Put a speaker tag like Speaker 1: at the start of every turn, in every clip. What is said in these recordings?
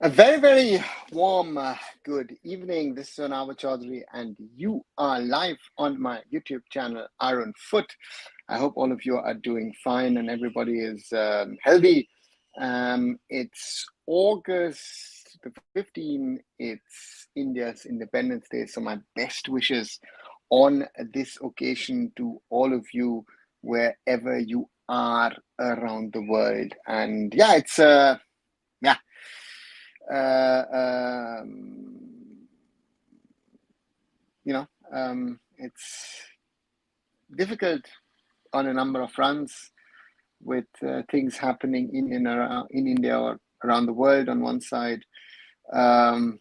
Speaker 1: A very, very warm good evening. This is Anawa Chaudhary, and you are live on my YouTube channel, Arunfoot. I hope all of you are doing fine and everybody is healthy. It's August the 15th. It's India's Independence Day. So my best wishes on this occasion to all of you, wherever you are around the world. And yeah, it's yeah. You know, it's difficult on a number of fronts with things happening in and around in India or around the world on one side. Happenings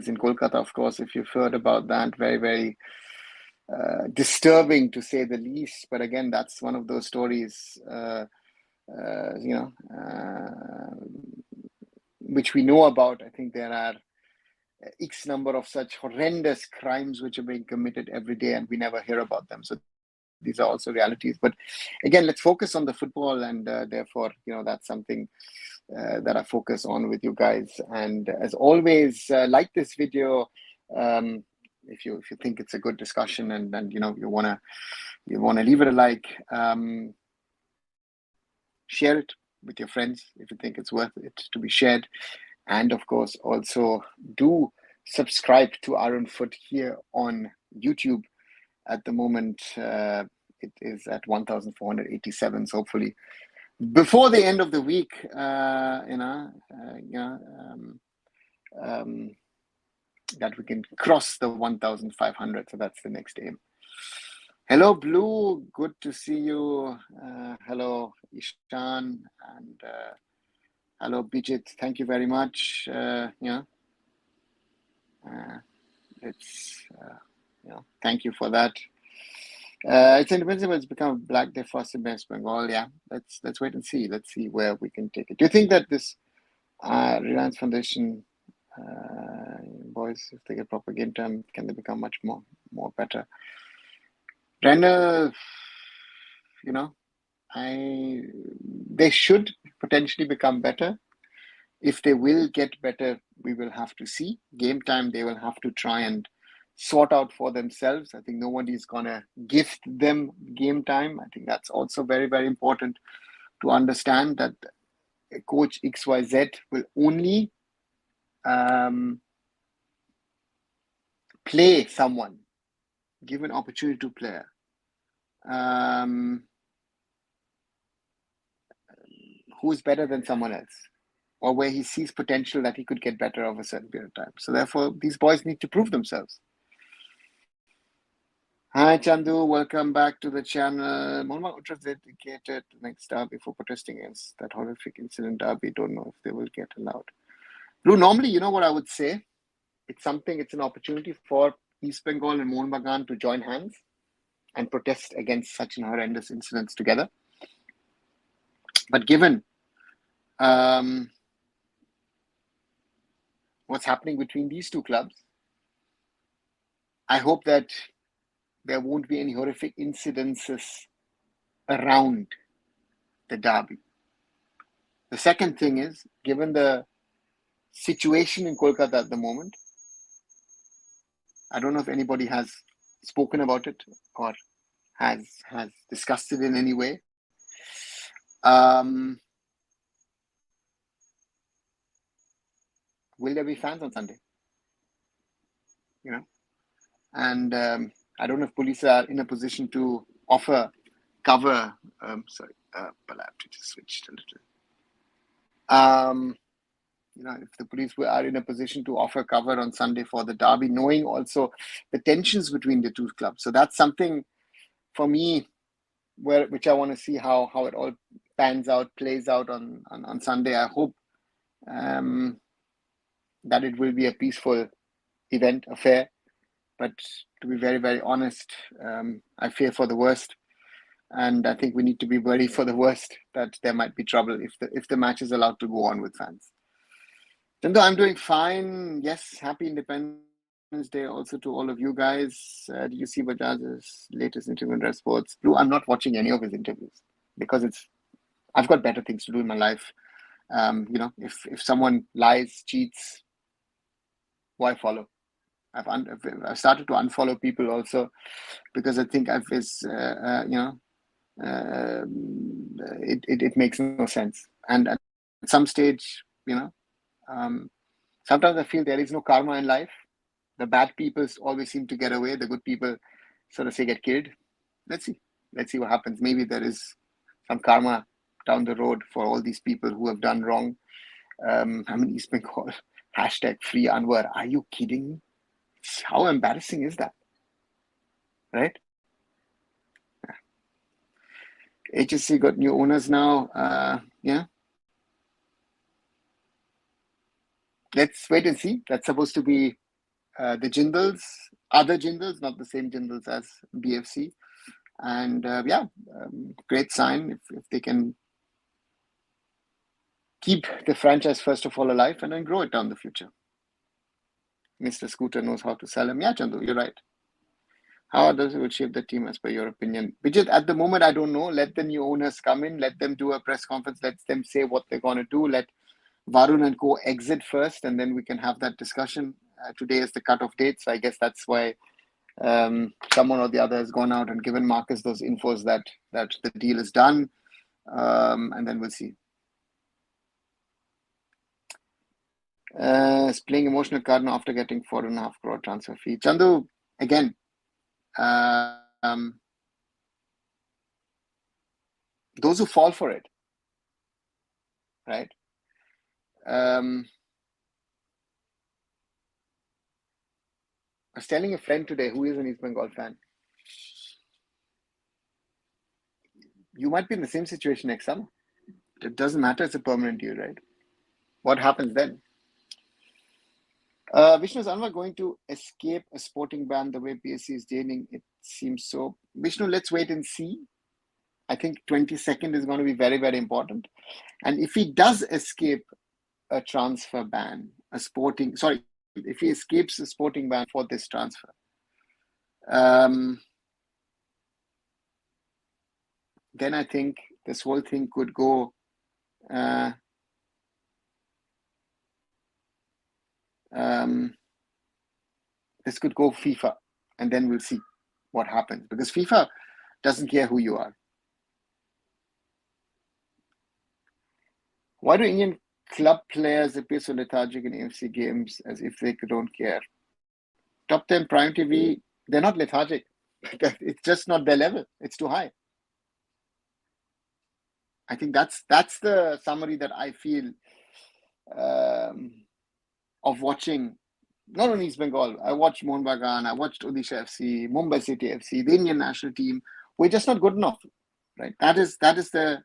Speaker 1: in Kolkata, of course, if you've heard about that, very, very disturbing to say the least. But again, that's one of those stories, which we know about. I think there are X number of such horrendous crimes which are being committed every day, and we never hear about them. So these are also realities. But again, let's focus on the football, and therefore, that's something that I focus on with you guys. And as always, like this video. If you think it's a good discussion, and you wanna leave it a like, share it with your friends if you think it's worth it to be shared. And of course, also do subscribe to Arunfoot here on YouTube. At the moment, it is at 1,487. So hopefully, before the end of the week, that we can cross the 1,500. So that's the next aim. Hello, Blue. Good to see you. Hello, Ishan, and hello, Bijit. Thank you very much. Thank you for that. It's indefensible. It's become a black day for us in West Bengal. Yeah, let's wait and see. Let's see where we can take it. Do you think that this Reliance Foundation boys, if they get proper game time, can they become much more better? Randall, they should potentially become better. If they will get better, we will have to see. Game time, they will have to try and sort out for themselves. I think nobody's going to gift them game time. I think that's also very, very important to understand, that coach XYZ will only play someone, give an opportunity to play. Who's better than someone else, or where he sees potential that he could get better over a certain period of time. So therefore, these boys need to prove themselves. Hi, Chandu. Welcome back to the channel. Mohammad Uttar dedicated next derby for protesting against that horrific incident derby. Don't know if they will get allowed. Blue, normally, you know what I would say? It's an opportunity for East Bengal and Mohun Bagan to join hands and protest against such horrendous incidents together. But given what's happening between these two clubs, I hope that there won't be any horrific incidences around the derby. The second thing is, given the situation in Kolkata at the moment, I don't know if anybody has spoken about it or has discussed it in any way. Will there be fans on Sunday? And I don't know if police are in a position to offer cover. But I have to just switch a little. If the police are in a position to offer cover on Sunday for the derby, knowing also the tensions between the two clubs. So that's something for me which I want to see how it all plays out on Sunday. I hope that it will be a peaceful affair. But to be very, very honest, I fear for the worst. And I think we need to be ready for the worst, that there might be trouble if the match is allowed to go on with fans. Chandu, I'm doing fine. Yes, happy Independence Day also to all of you guys. Do you see Bajaj's latest interview in Red Sports? Blue, I'm not watching any of his interviews because I've got better things to do in my life. if someone lies, cheats, why follow? I've started to unfollow people also, because I think it makes no sense. And at some stage, sometimes I feel there is no karma in life. The bad people always seem to get away. The good people sort of say get killed. Let's see what happens. Maybe there is some karma down the road for all these people who have done wrong. East Bengal, #free Anwar. Are you kidding me? How embarrassing is that? Right? HSC got new owners now. Let's wait and see. That's supposed to be the Jindals, other Jindals, not the same Jindals as BFC. And great sign if they can keep the franchise first of all alive and then grow it down the future. Mr. Scooter knows how to sell him. Yeah, Chandu, you're right. How does it would shape the team as per your opinion? Vijit, at the moment, I don't know. Let the new owners come in. Let them do a press conference. Let them say what they're going to do. Let Varun and co exit first, and then we can have that discussion. Today is the cutoff date, so I guess that's why someone or the other has gone out and given Marcus those infos that the deal is done, and then we'll see. Is playing emotional card now after getting 4.5 crore transfer fee. Chandu, again, those who fall for it, right? I was telling a friend today who is an East Bengal fan. You might be in the same situation next summer. It doesn't matter, it's a permanent deal, right? What happens then? Vishnu, is Anwar going to escape a sporting ban the way PSC is dealing? It seems so. Vishnu, let's wait and see. I think 22nd is going to be very, very important. And if he does escape a transfer ban, if he escapes a sporting ban for this transfer, then I think this whole thing could go this could go FIFA, and then we'll see what happens, because FIFA doesn't care who you are. Why do Indian club players appear so lethargic in AFC games as if they don't care? Top 10 Prime TV, they're not lethargic. It's just not their level. It's too high. I think that's the summary that I feel of watching. Not only East Bengal, I watched Mohun Bagan, I watched Odisha FC, Mumbai City FC, the Indian national team. We're just not good enough, right? That is the,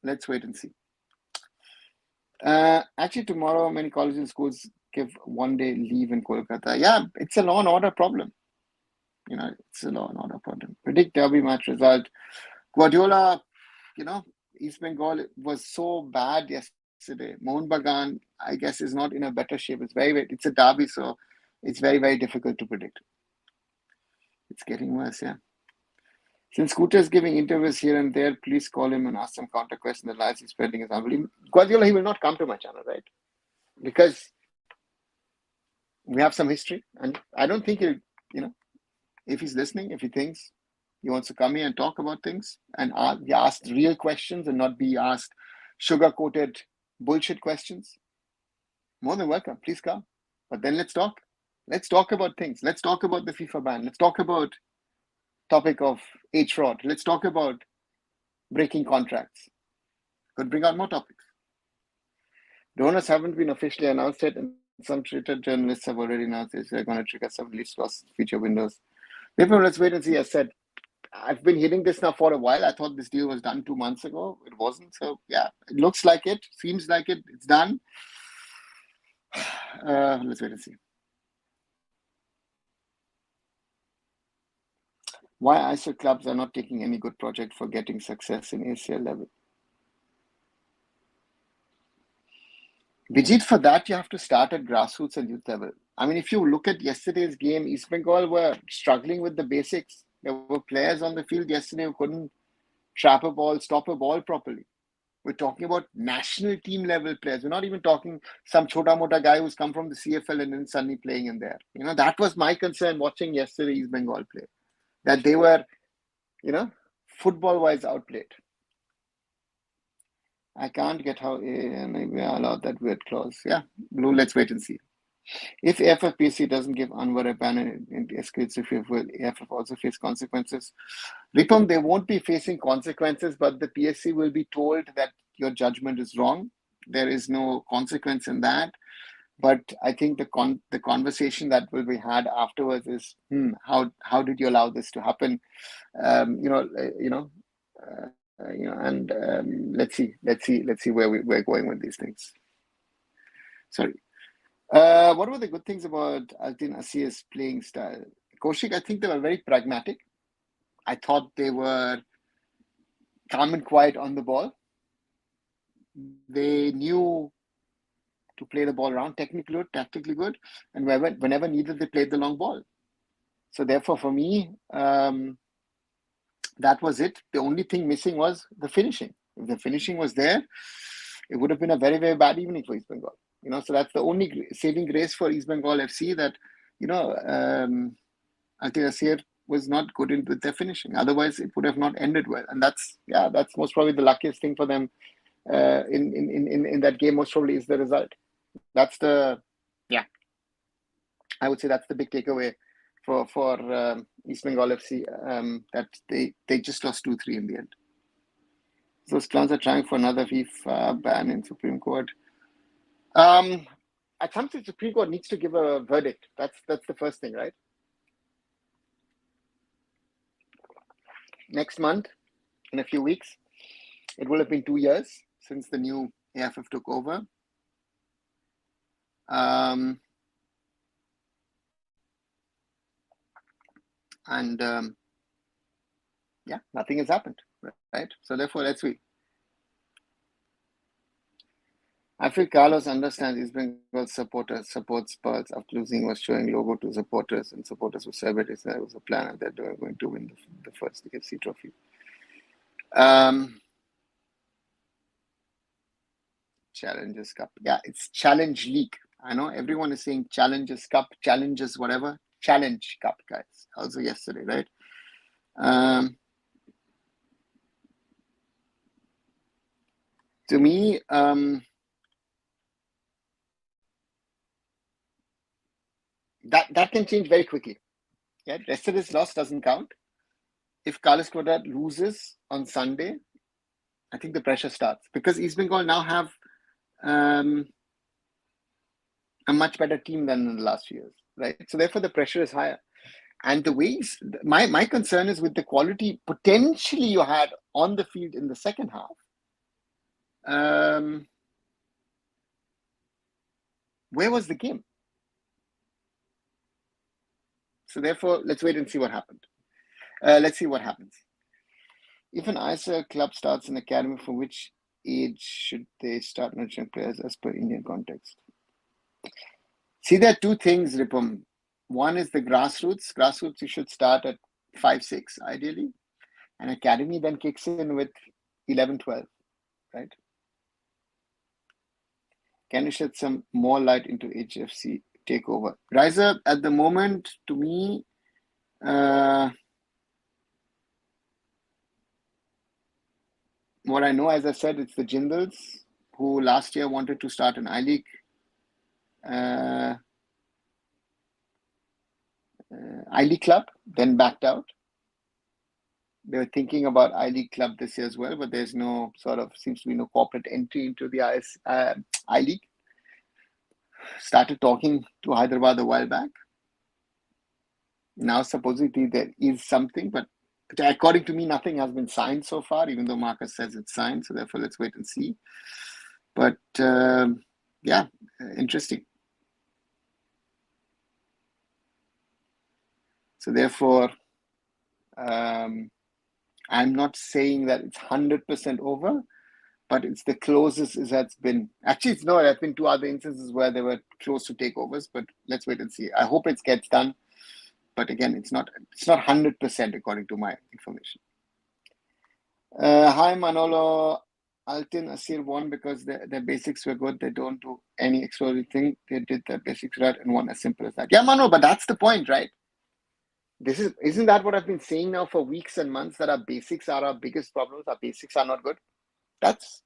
Speaker 1: let's wait and see. Actually, tomorrow, many colleges and schools give 1 day leave in Kolkata. Yeah, it's a law and order problem. It's a law and order problem. Predict derby match result. Guardiola, East Bengal was so bad yesterday. Mohun Bagan, I guess, is not in a better shape. It's a derby, so it's very, very difficult to predict. It's getting worse, yeah. Since Scooter is giving interviews here and there, please call him and ask some counter question. The lies he's spreading is unbelievable. Guardiola, he will not come to my channel, right? Because we have some history, and I don't think he'll, if he's listening, if he thinks he wants to come here and talk about things and be asked real questions and not be asked sugar-coated bullshit questions, more than welcome. Please come. But then let's talk. Let's talk about things. Let's talk about the FIFA ban. Let's talk about topic of age fraud. Let's talk about breaking contracts. Could bring out more topics. The owners haven't been officially announced yet, and some Twitter journalists have already announced they're going to trigger some least loss feature windows. Therefore, let's wait and see. As said, I've been hitting this now for a while. I thought this deal was done 2 months ago. It wasn't. So, yeah, it looks like it. Seems like it. It's done. Let's wait and see. Why ISO clubs are not taking any good project for getting success in ACL level? Vijit, for that, you have to start at grassroots and youth level. I mean, if you look at yesterday's game, East Bengal were struggling with the basics. There were players on the field yesterday who couldn't trap a ball, stop a ball properly. We're talking about national team level players. We're not even talking some chota mota guy who's come from the CFL and then suddenly playing in there. That was my concern watching yesterday East Bengal play, that they were, football wise outplayed. I can't get how maybe I allowed that weird clause. Yeah, Blue, let's wait and see. If AFFPC doesn't give Anwar a ban and escalates, will AFF also face consequences? Ripam, they won't be facing consequences, but the PSC will be told that your judgment is wrong. There is no consequence in that. But I think the conversation that will be had afterwards is, how did you allow this to happen? Let's see where we're going with these things. Sorry. What were the good things about Altin Asir's playing style? Kaushik, I think they were very pragmatic. I thought they were calm and quiet on the ball. They knew to play the ball around, technically good, tactically good, and whenever needed, they played the long ball. So therefore, for me, that was it. The only thing missing was the finishing. If the finishing was there, it would have been a very, very bad evening for East Bengal. So that's the only saving grace for East Bengal FC, that, Altin Asir was not good with their finishing. Otherwise, it would have not ended well. And that's most probably the luckiest thing for them in that game. Most probably is the result. I would say that's the big takeaway for East Bengal FC, that they just lost 2-3 in the end. Those clowns are trying for another FIFA ban in Supreme Court. At some stage, Supreme Court needs to give a verdict. That's the first thing, right? Next month, in a few weeks, it will have been 2 years since the new AFF took over. Nothing has happened, right? So therefore, let's wait. I feel Carlos understands East Bengal supports Pearls after losing, was showing logo to supporters, and supporters were celebrating. There was a plan and that they were going to win the first AFC trophy. Challengers Cup. Yeah, it's Challenge League. I know everyone is saying Challengers Cup, Challengers whatever. Challenge Cup, guys. Also yesterday, right? To me, that can change very quickly. Yeah, yesterday's loss doesn't count. If Carlos Quadrat loses on Sunday, I think the pressure starts, because East Bengal now have a much better team than in the last few years, right? So therefore, the pressure is higher. And the ways, my concern is with the quality potentially you had on the field in the second half. Where was the game? So therefore, let's wait and see what happened. Let's see what happens. If an ISL club starts an academy, from which age should they start nurturing players as per Indian context? See, there are two things, Ripam. One is the grassroots. Grassroots, you should start at 5-6, ideally. And academy then kicks in with 11-12, right? Can you shed some more light into HFC takeover? Riser, at the moment, to me, what I know, as I said, it's the Jindals who last year wanted to start an I-League I-League club, then backed out. They were thinking about I-League club this year as well, but there's seems to be no corporate entry into the I-League. Started talking to Hyderabad a while back. Now, supposedly there is something, but according to me, nothing has been signed so far, even though Marcus says it's signed. So therefore, let's wait and see. But interesting. So therefore, I'm not saying that it's 100% over, but it's the closest it has been. Actually, there have been two other instances where they were close to takeovers, but let's wait and see. I hope it gets done. But again, it's not 100% according to my information. Hi, Manolo. Altin Asir won because their basics were good. They don't do any extraordinary thing. They did their basics right and won, as simple as that. Yeah, Mano, but that's the point, right? Isn't that what I've been saying now for weeks and months, that our basics are our biggest problems? Our basics are not good. That's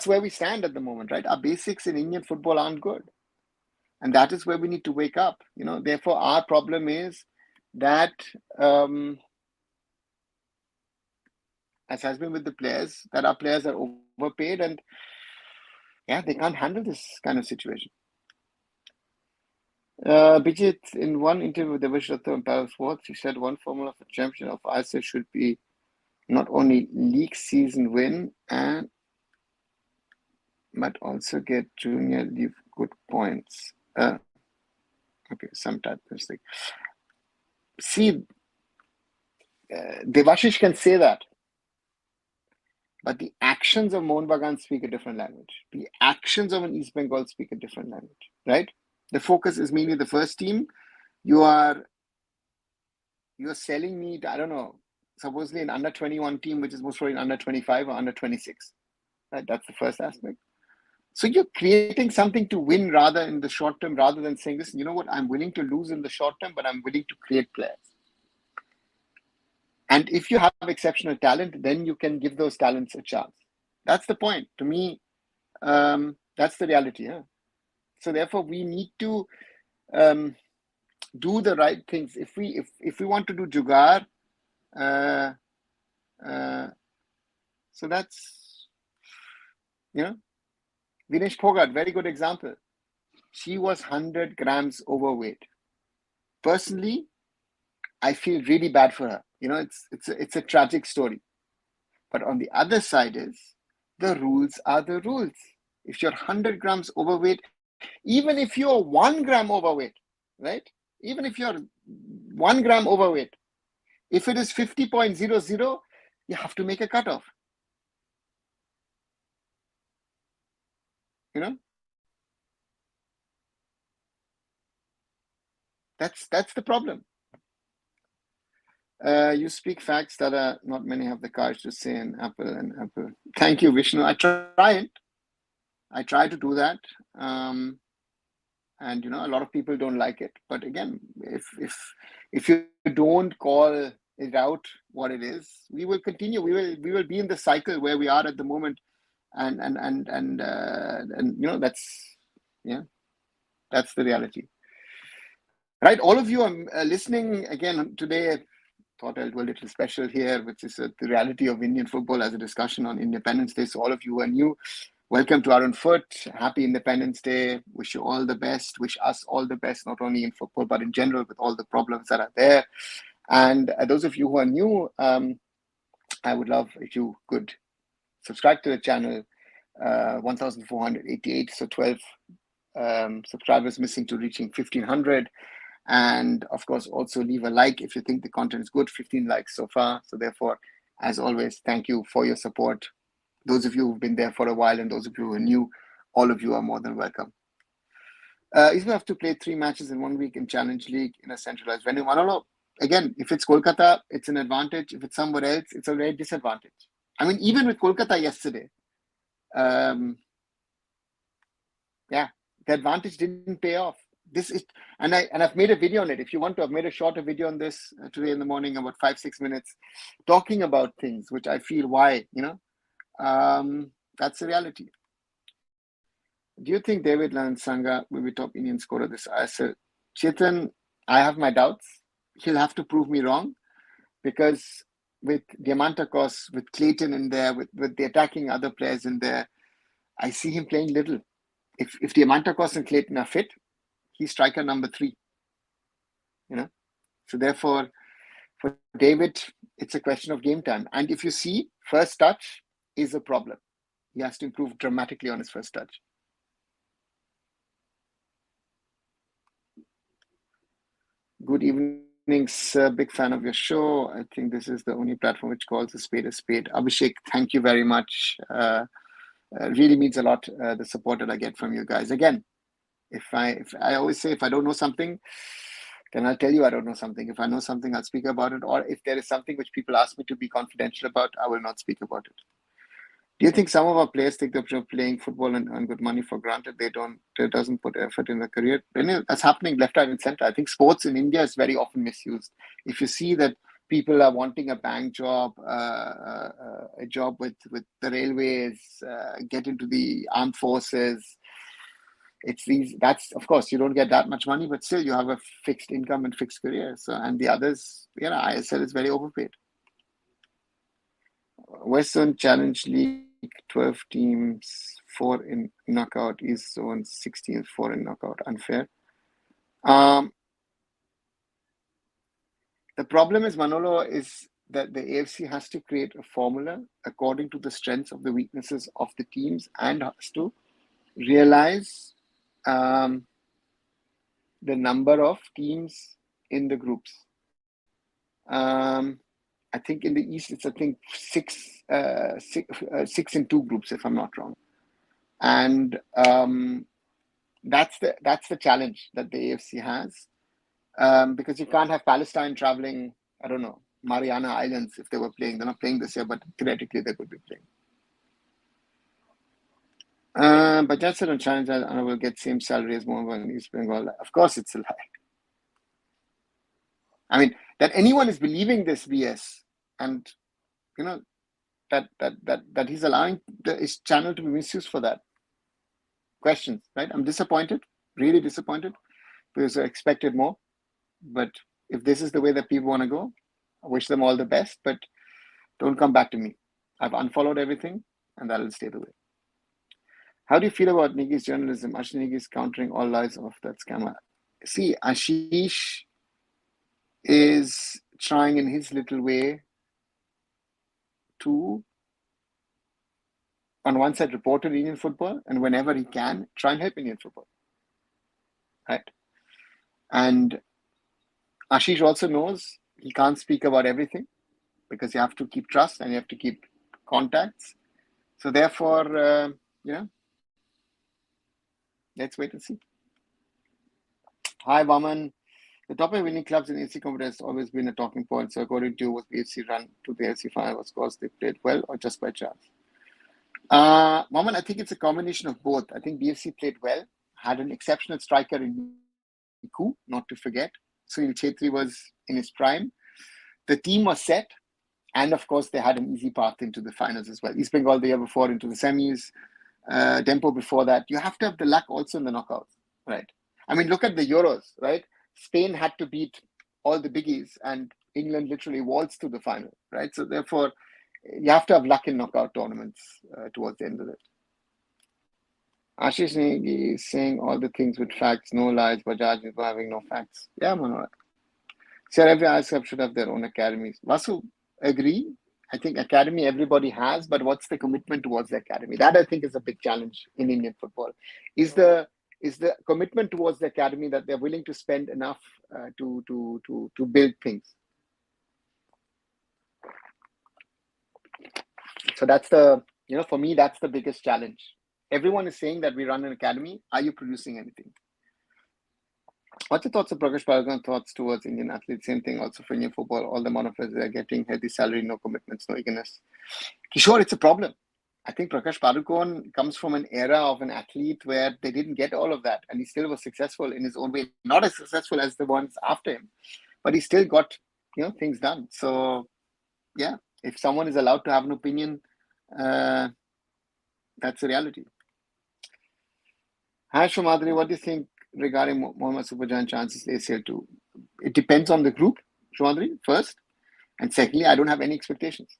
Speaker 1: where we stand at the moment, right? Our basics in Indian football aren't good. And that is where we need to wake up. Therefore, our problem is that, as has been with the players, that our players are overpaid and they can't handle this kind of situation. Bijit, in one interview with Devesh Ratha on Paris Sports, he said one formula for champion of ISL should be not only league season win but also get junior league good points. Okay, some type of thing. See, Devashish can say that, but the actions of Mohun Bagan speak a different language. The actions of an East Bengal speak a different language, right? The focus is mainly the first team. You're selling me, I don't know, supposedly an under 21 team, which is most probably an under 25 or under 26. Right? That's the first aspect. So you're creating something to win rather in the short term, rather than saying, listen, you know what, I'm willing to lose in the short term, but I'm willing to create players. And if you have exceptional talent, then you can give those talents a chance. That's the point. To me, that's the reality. Yeah? So therefore, we need to do the right things. If we want to do jugaad, so that's, Vinesh Phogat, very good example. She was 100 grams overweight. Personally, I feel really bad for her. It's a tragic story. But on the other side is, the rules are the rules. If you're 100 grams overweight, even if you're 1 gram overweight, right? Even if you're 1 gram overweight, if it is 50.00, you have to make a cutoff. That's the problem. You speak facts that not many have the courage to say in Apple. Thank you, Vishnu. I try to do that. And a lot of people don't like it. But again, if you don't call it out what it is, we will continue. We will be in the cycle where we are at the moment, and that's the reality. Right, all of you are listening again today. Thought I'll do a little special here, which is the reality of Indian football as a discussion on Independence Day. So all of you who are new, welcome to Arun Foot. Happy Independence Day. Wish you all the best. Wish us all the best, not only in football, but in general with all the problems that are there. And those of you who are new, I would love if you could subscribe to the channel. 1,488, so 12 subscribers missing to reaching 1,500. And of course, also leave a like if you think the content is good. 15 likes so far. So therefore, as always, thank you for your support. Those of you who've been there for a while and those of you who are new, all of you are more than welcome. If you have to play 3 matches in 1 week in Challenge League in a centralized venue, I don't know. Again, if it's Kolkata, it's an advantage. If it's somewhere else, it's a very disadvantage. I mean, even with Kolkata yesterday, the advantage didn't pay off. I've made a video on it. If you want to, I've made a shorter video on this today in the morning, about 5-6 minutes, talking about things which I feel why, that's the reality. Do you think David Lansanga will be top Indian scorer this ISL? Chetan, I have my doubts. He'll have to prove me wrong, because with Diamantakos, with Clayton in there, with the attacking other players in there, I see him playing little. If Diamantakos and Clayton are fit, he's striker number 3. So therefore, for David, it's a question of game time. And if you see, first touch is a problem. He has to improve dramatically on his first touch. Good evening, sir. Big fan of your show. I think this is the only platform which calls a spade a spade. Abhishek, thank you very much. Really means a lot, the support that I get from you guys. Again, if I always say, if I don't know something, then I'll tell you I don't know something. If I know something, I'll speak about it. Or if there is something which people ask me to be confidential about, I will not speak about it. Do you think some of our players take the option of playing football and earn good money for granted? They doesn't put effort in their career. That's happening left, right, and center. I think sports in India is very often misused. If you see that people are wanting a bank job, a job with the railways, get into the armed forces. It's these. That's, of course, you don't get that much money, but still you have a fixed income and fixed career. So, and the others, ISL is very overpaid. West Zone Challenge League, 12 teams, 4 in knockout. East Zone, 6 teams, 4 in knockout. Unfair. The problem is, Manolo, is that the AFC has to create a formula according to the strengths of the weaknesses of the teams, and has to realize the number of teams in the groups. I think in the East, it's, I think, six in 2 groups, if I'm not wrong. And that's the challenge that the AFC has, because you can't have Palestine traveling, I don't know, Mariana Islands if they were playing. They're not playing this year, but theoretically they could be playing. But that's said on challenge, and I will get same salary as Mohammed in East Bengal. Of course, it's a lie. I mean, that anyone is believing this BS, and that he's allowing his channel to be misused for that. Questions, right? I'm disappointed, really disappointed, because I expected more. But if this is the way that people want to go, I wish them all the best, but don't come back to me. I've unfollowed everything, and that'll stay the way. How do you feel about Nigi's journalism? Ashish Nigi is countering all lies of that scammer. See, Ashish is trying in his little way to, on one side, report on Indian football, and whenever he can, try and help Indian football. Right? And Ashish also knows he can't speak about everything, because you have to keep trust and you have to keep contacts. So therefore, let's wait and see. Hi, Vaman. The top of winning clubs in AFC competition has always been a talking point. So according to you, was BFC run to the AFC final was because they played well or just by chance? Vaman, I think it's a combination of both. I think BFC played well, had an exceptional striker in Ku, not to forget. Sunil Chetri was in his prime. The team was set, and of course, they had an easy path into the finals as well. East Bengal the year before into the semis, Dempo before that. You have to have the luck also in the knockouts, right? I mean, look at the Euros, right? Spain had to beat all the biggies, and England literally waltzed to the final, right? So therefore, you have to have luck in knockout tournaments towards the end of it. Ashish Negi is saying all the things with facts, no lies. Bajaj is having no facts. Yeah, Manoj. Sir, every IS club should have their own academies. Vasu, agree. I think academy everybody has, but what's the commitment towards the academy? That, I think, is a big challenge in Indian football. Is the commitment towards the academy that they're willing to spend enough to build things? So that's for me, that's the biggest challenge. Everyone is saying that we run an academy. Are you producing anything? What's your thoughts of Prakash Paragon's thoughts towards Indian athletes? Same thing also for Indian football. All the amount of players they're getting, healthy salary, no commitments, no eagerness. Sure, it's a problem. I think Prakash Padukone comes from an era of an athlete where they didn't get all of that, and he still was successful in his own way. Not as successful as the ones after him, but he still got things done. So yeah, if someone is allowed to have an opinion, that's the reality. Hi Shomadri, what do you think regarding Mohammad Superjan chances ACL too? It depends on the group, Shomadri, first, and secondly, I don't have any expectations.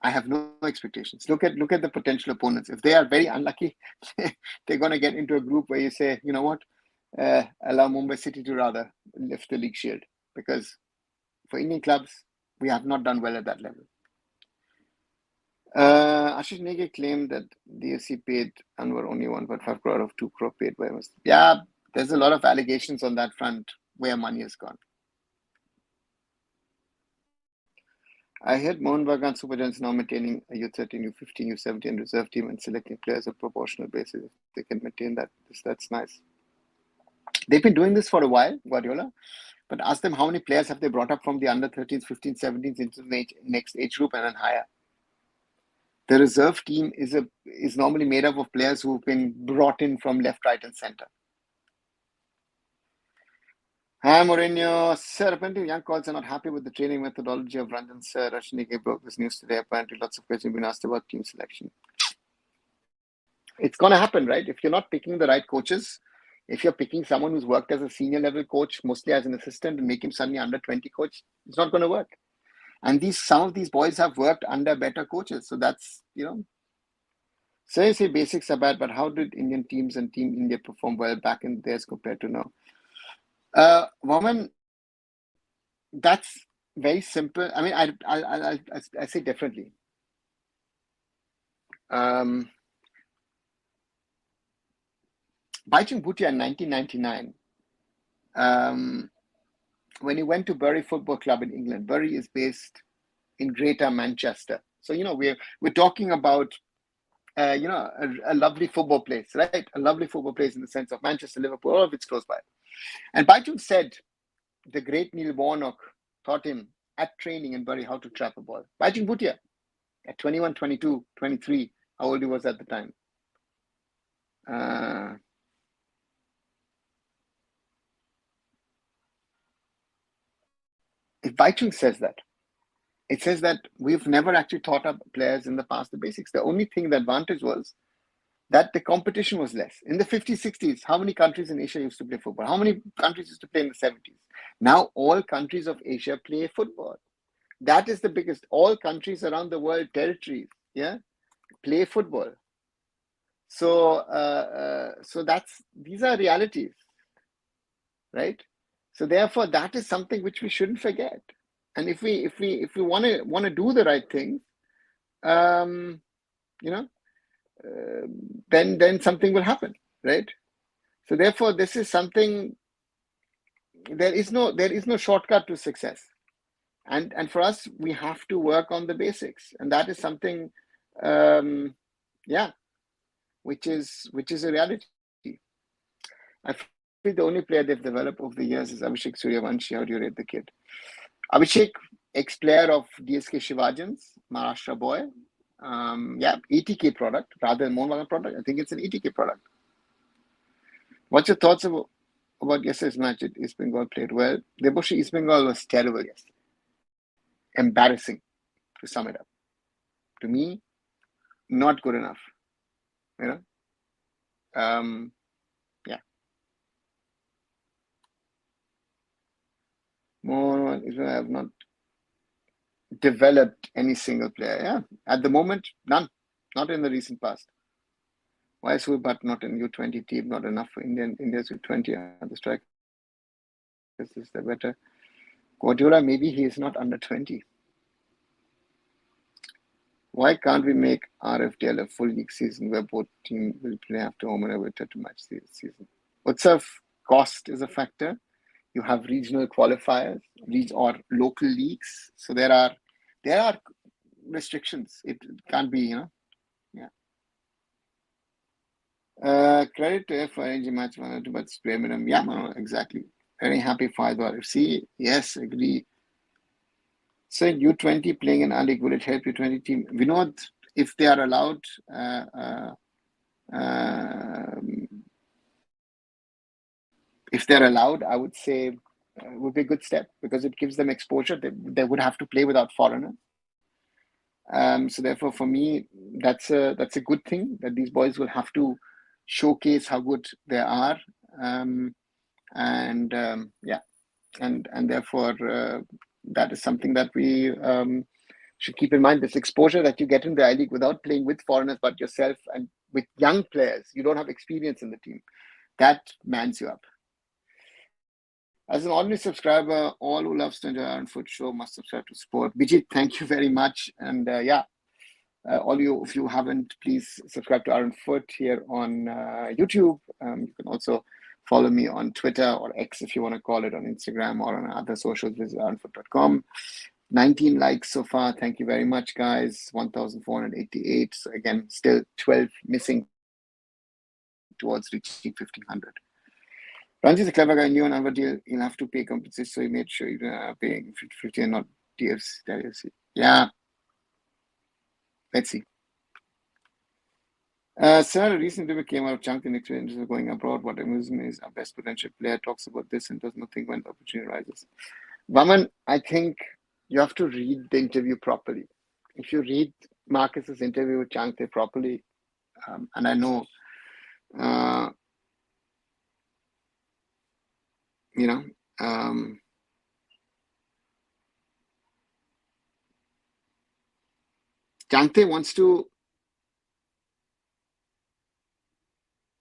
Speaker 1: I have no expectations. Look at the potential opponents. If they are very unlucky, they're going to get into a group where you say, you know what, allow Mumbai City to rather lift the league shield, because for Indian clubs, we have not done well at that level. Ashish Nege claimed that DFC paid Anwar only 1.5 crore of 2 crore paid by us. Yeah, there's a lot of allegations on that front where money has gone. I heard Mohan Bagan Super Giants now maintaining a U13, U15, U17 and reserve team and selecting players on a proportional basis. If they can maintain that, that's nice. They've been doing this for a while, Guardiola, but ask them how many players have they brought up from the under 13s, 15s, 17s into the next age group and then higher. The reserve team is normally made up of players who've been brought in from left, right, and center. Hi, Mourinho. Sir, apparently young coaches are not happy with the training methodology of Ranjan Sir. Rashnike broke this news today. Apparently lots of questions have been asked about team selection. It's going to happen, right? If you're not picking the right coaches, if you're picking someone who's worked as a senior level coach, mostly as an assistant, and make him suddenly under 20 coach, it's not going to work. And some of these boys have worked under better coaches. So that's, so you say basics are bad, but how did Indian teams and Team India perform well back in the days compared to now? Woman, that's very simple. I mean, I say differently. Baichung Bhutia in 1999, when he went to Bury Football Club in England. Bury is based in Greater Manchester. So, we're talking about, a lovely football place, right? A lovely football place in the sense of Manchester, Liverpool, all of it's close by. And Baichung said, the great Neil Warnock taught him at training in Bury how to trap a ball. Baichung Bhutia, at 21, 22, 23, how old he was at the time. If Baichung says that, it says that we've never actually taught our players in the past the basics. The only thing, the advantage was that the competition was less. In the 50s, 60s, how many countries in Asia used to play football? How many countries used to play in the 70s? Now all countries of Asia play football. That is the biggest. All countries around the world, territories, play football. So, these are realities, right? So therefore, that is something which we shouldn't forget. And if we want to do the right thing, then something will happen, right? So therefore, this is something. There is no shortcut to success, and for us, we have to work on the basics, and that is something, which is a reality. I feel the only player they've developed over the years is Abhishek Suryavanshi. How do you rate the kid? Abhishek, ex-player of DSK Shivajans, Maharashtra boy. 80K product rather than Mohan product. I think it's an 80K product. What's your thoughts about yesterday's match? East Bengal played well. Deboshi, East Bengal was terrible yesterday. Embarrassing, to sum it up. To me, not good enough. More, I have not developed any single player. Yeah, at the moment, none. Not in the recent past. Why is but not in U20 team? Not enough for India's U20. The strike is the better. Guardiola, maybe he is not under 20. Why can't we make RFDL a full league season where both teams will play after home and away to match this season? Utsav cost is a factor. You have regional qualifiers, or local leagues. So there are restrictions. It can't be, Credit to F for arranging match, but spray minimum. Yeah, exactly. Very happy for Hyderabad FC. Yes, agree. So U20 playing in A-League, will it help U20 team? Vinod, if they are allowed, I would say would be a good step because it gives them exposure. They would have to play without foreigners. So therefore, for me, that's a good thing that these boys will have to showcase how good they are, and therefore that is something that we should keep in mind. This exposure that you get in the I-League without playing with foreigners but yourself and with young players, you don't have experience in the team. That mans you up. As an ordinary subscriber, all who love to enjoy Arunfoot show must subscribe to Sport. Bijit, thank you very much. And all you, if you haven't, please subscribe to Arunfoot here on YouTube. You can also follow me on Twitter or X if you want to call it, on Instagram or on other socials. Visit arunfoot.com. 19 likes so far. Thank you very much, guys. 1,488. So again, still 12 missing towards reaching 1,500. Ranji is a clever guy, knew an Anwar deal. He'll have to pay compensation, so he made sure you're paying 50 and not DFC. Yeah. Let's see. Sir, a recent interview came out of Chunk in experience of going abroad. What amuses me is our best potential player talks about this and does nothing when the opportunity arises. Vaman, I think you have to read the interview properly. If you read Marcus's interview with Changte properly, and I know, uh, you know, um, Changte wants to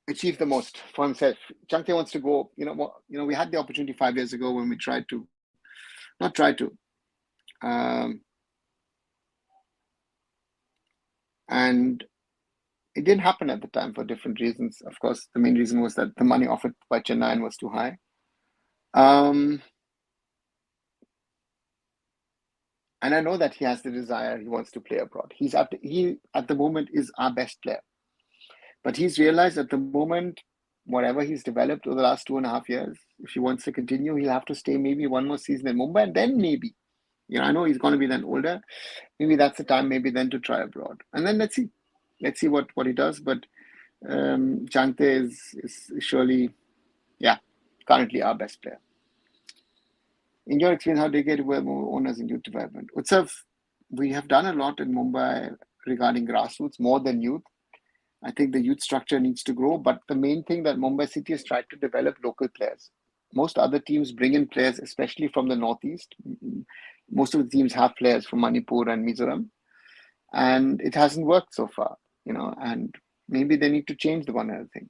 Speaker 1: achieve the most for himself. Changte wants to go. We had the opportunity 5 years ago when we tried to, not try to, um, and it didn't happen at the time for different reasons. Of course, the main reason was that the money offered by Chennai was too high. Um, and I know that he has the desire. He wants to play abroad. He at the moment is our best player, but he's realized at the moment, whatever he's developed over the last 2.5 years, if he wants to continue, he'll have to stay maybe one more season in Mumbai, and then maybe, I know he's going to be then older. Maybe that's the time. Maybe then to try abroad, and then let's see what he does. But Changte is surely, yeah, currently our best player. In your experience, how dedicated were owners in youth development? Utsav, we have done a lot in Mumbai regarding grassroots, more than youth. I think the youth structure needs to grow, but the main thing that Mumbai City has tried to develop local players. Most other teams bring in players, especially from the Northeast. Most of the teams have players from Manipur and Mizoram, and it hasn't worked so far, and maybe they need to change the one other thing.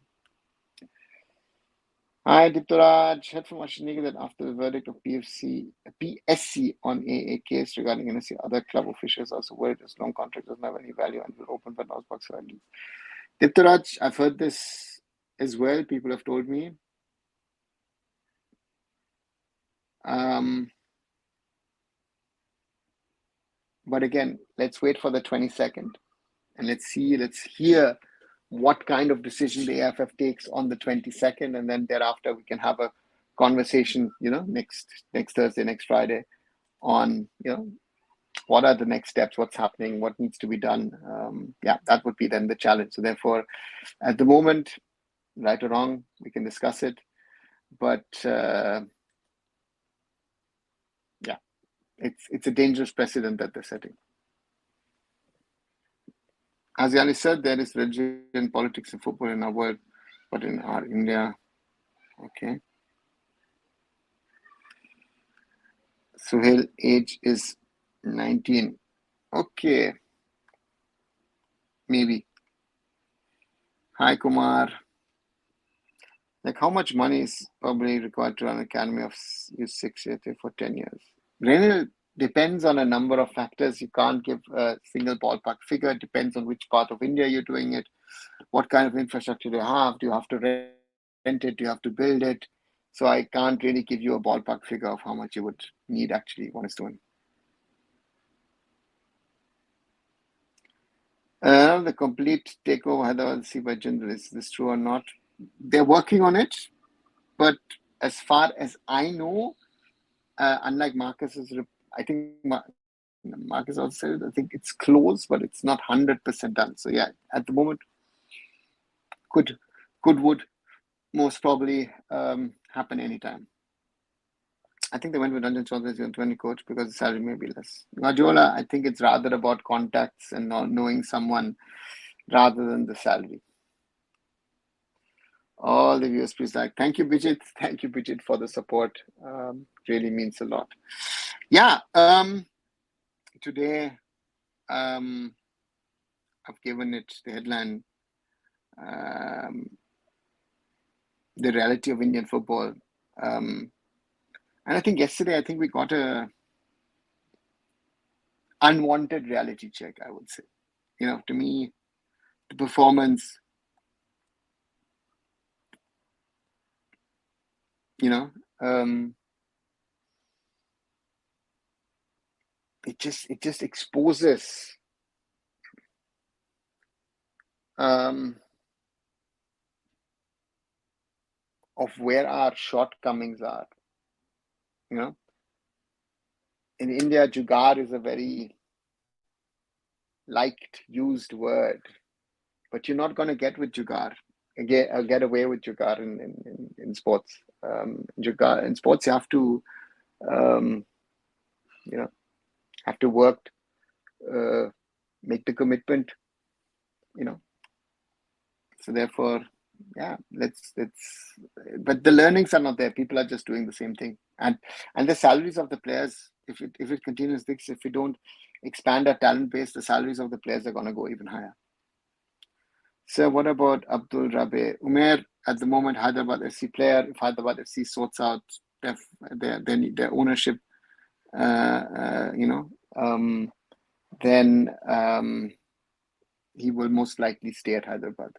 Speaker 1: Hi, Diptoraj. Heard from Ashiniga that after the verdict of PSC on AA case regarding NSC, other club officials also worried this long contract doesn't have any value and will open for Box value. Diptoraj, I've heard this as well. People have told me. But again, let's wait for the 22nd and let's hear what kind of decision the AFF takes on the 22nd, and then thereafter we can have a conversation, next Thursday, next Friday, on what are the next steps, what's happening, what needs to be done. That would be then the challenge. So therefore, at the moment, right or wrong, we can discuss it, but it's a dangerous precedent that they're setting. As Yanni said, there is religion, politics, and football in our world, but in our India, okay. Suhail, age is 19. Okay. Maybe. Hi, Kumar. Like, how much money is probably required to run an academy of U6 for 10 years? Really depends on a number of factors. You can't give a single ballpark figure. It depends on which part of India you're doing it. What kind of infrastructure do you have? Do you have to rent it? Do you have to build it? So I can't really give you a ballpark figure of how much you would need actually one is doing. The complete takeover Hyderabad see by Jindal, is this true or not? They're working on it, but as far as I know, unlike Marcus's, I think Marcus also said, I think it's close, but it's not 100% done. So yeah, at the moment, would most probably happen anytime. I think they went with Ranjan Chaudhary as the 20 coach because the salary may be less. Najola, I think it's rather about contacts and not knowing someone rather than the salary. All the viewers, please thank you, Bijit. Thank you, Bijit, for the support. Really means a lot. Yeah. Today, I've given it the headline, the reality of Indian football. And I think yesterday, we got a unwanted reality check, I would say. To me, the performance, it just exposes of where our shortcomings are. In India, jugaad is a very used word. but you're not going to get with Jugaad, get away with Jugaad in sports. Jugaad in sports, you have to, um, you know, have to work, make the commitment, you know. So therefore, yeah, let's. But the learnings are not there. People are just doing the same thing, and the salaries of the players, if it continues this, if we don't expand our talent base, the salaries of the players are going to go even higher. So what about Abdul Rabe Umair? At the moment, Hyderabad FC player. If Hyderabad FC sorts out their ownership, then he will most likely stay at Hyderabad.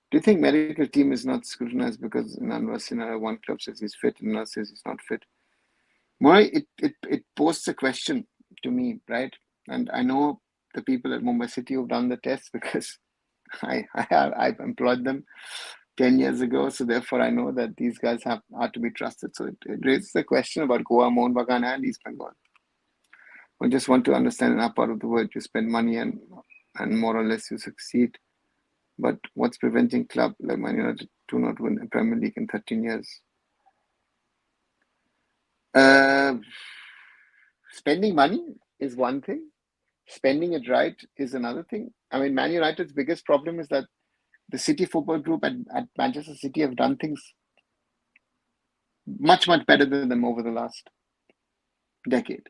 Speaker 1: Do you think medical team is not scrutinized because Anwar Sinha, one club says he's fit and another says he's not fit? More, it posts a question to me, right? And I know the people at Mumbai City who've done the test because I've employed them 10 years ago. So therefore, I know that these guys are to be trusted. So it raises the question about Goa, Mohun Bagan, and East Bengal. We just want to understand in our part of the world, you spend money and more or less you succeed. But what's preventing club like Man United to not win a Premier League in 13 years? Spending money is one thing. Spending it right is another thing. I mean, Man United's biggest problem is that the City Football Group at Manchester City have done things much, much better than them over the last decade.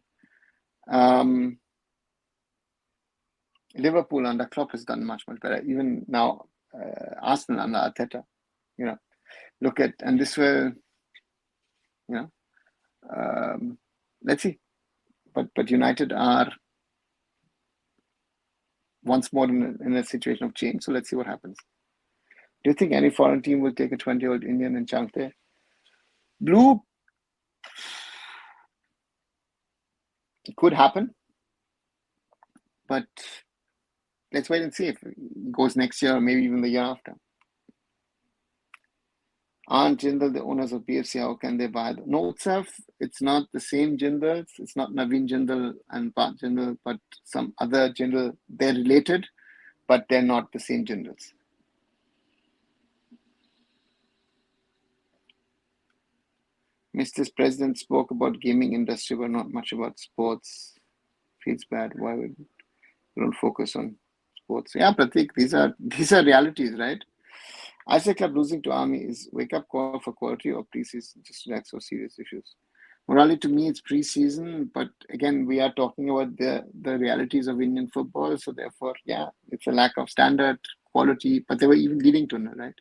Speaker 1: Liverpool under Klopp has done much, much better. Even now, Arsenal under Arteta, look at, and this will, let's see. But United are once more in a situation of change. So let's see what happens. Do you think any foreign team will take a 20-year-old Indian in Changte? Blue, it could happen. But let's wait and see if it goes next year or maybe even the year after. Aren't Jindal the owners of BFC? How can they buy? No, it's not the same Jindals. It's not Naveen Jindal and Pat Jindal, but some other Jindal. They're related, but they're not the same Jindals. Mr. President spoke about gaming industry, but not much about sports. Feels bad. Why would you don't focus on sports? Yeah, Pratik, these are realities, right? I say club losing to Army is wake-up call for quality or preseason, just to relax for serious issues. Morally, to me, it's preseason, but again, we are talking about the realities of Indian football. So therefore, yeah, it's a lack of standard, quality, but they were even leading to it, right?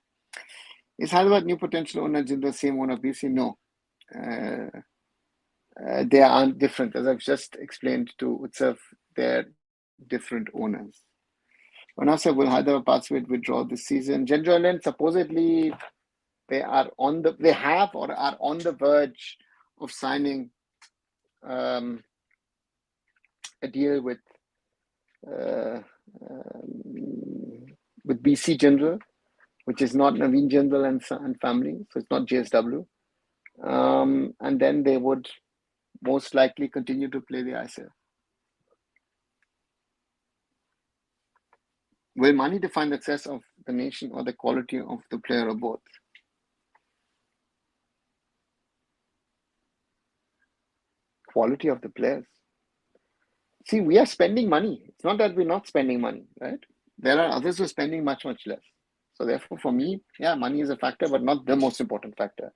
Speaker 1: Is Hyderabad new potential owner the same owner BC? No. They aren't different. As I've just explained to Utsav, they're different owners. Vanasa, will Hyderabad participate withdraw this season? General supposedly they have or are on the verge of signing a deal with BC General, which is not Naveen General and family, so it's not JSW. And then they would most likely continue to play the ISL. Will money define the success of the nation or the quality of the player or both? Quality of the players. See, we are spending money. It's not that we're not spending money, right? There are others who are spending much, much less. So therefore, for me, yeah, money is a factor, but not the most important factor.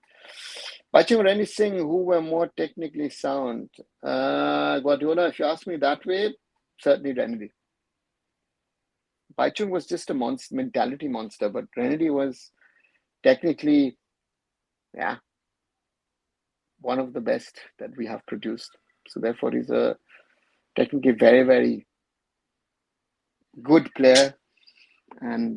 Speaker 1: Bachung Rani Singh, who were more technically sound? Guardiola, if you ask me that way, certainly Renedy. Baichung was just a mentality monster, but Renedy was technically, yeah, one of the best that we have produced. So therefore, he's a technically very, very good player. And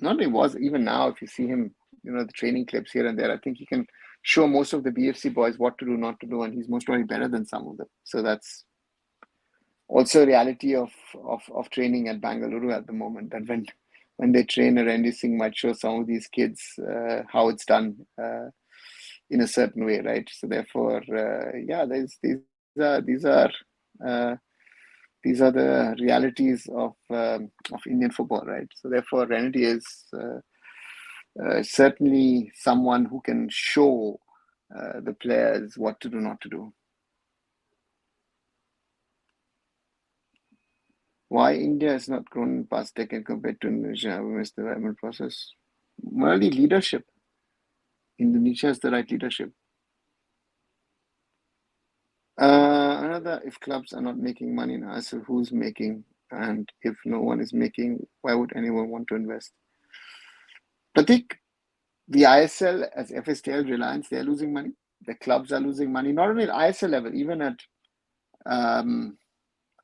Speaker 1: not only was, even now, if you see him, the training clips here and there, I think he can show most of the BFC boys what to do, not to do, and he's most probably better than some of them. So that's also a reality of training at Bangalore at the moment. That when they train, Randy Singh might show some of these kids how it's done in a certain way, right? So therefore, yeah, these are These are the realities of Indian football, right? So therefore, Renedy is certainly someone who can show the players what to do, not to do. Why India has not grown in the past decade compared to Indonesia? We missed the development process. Merely leadership. Indonesia has the right leadership. Another, if clubs are not making money now, so who's making? And if no one is making, why would anyone want to invest? Pratik, the ISL as FSTL, Reliance, they're losing money. The clubs are losing money, not only at ISL level, even at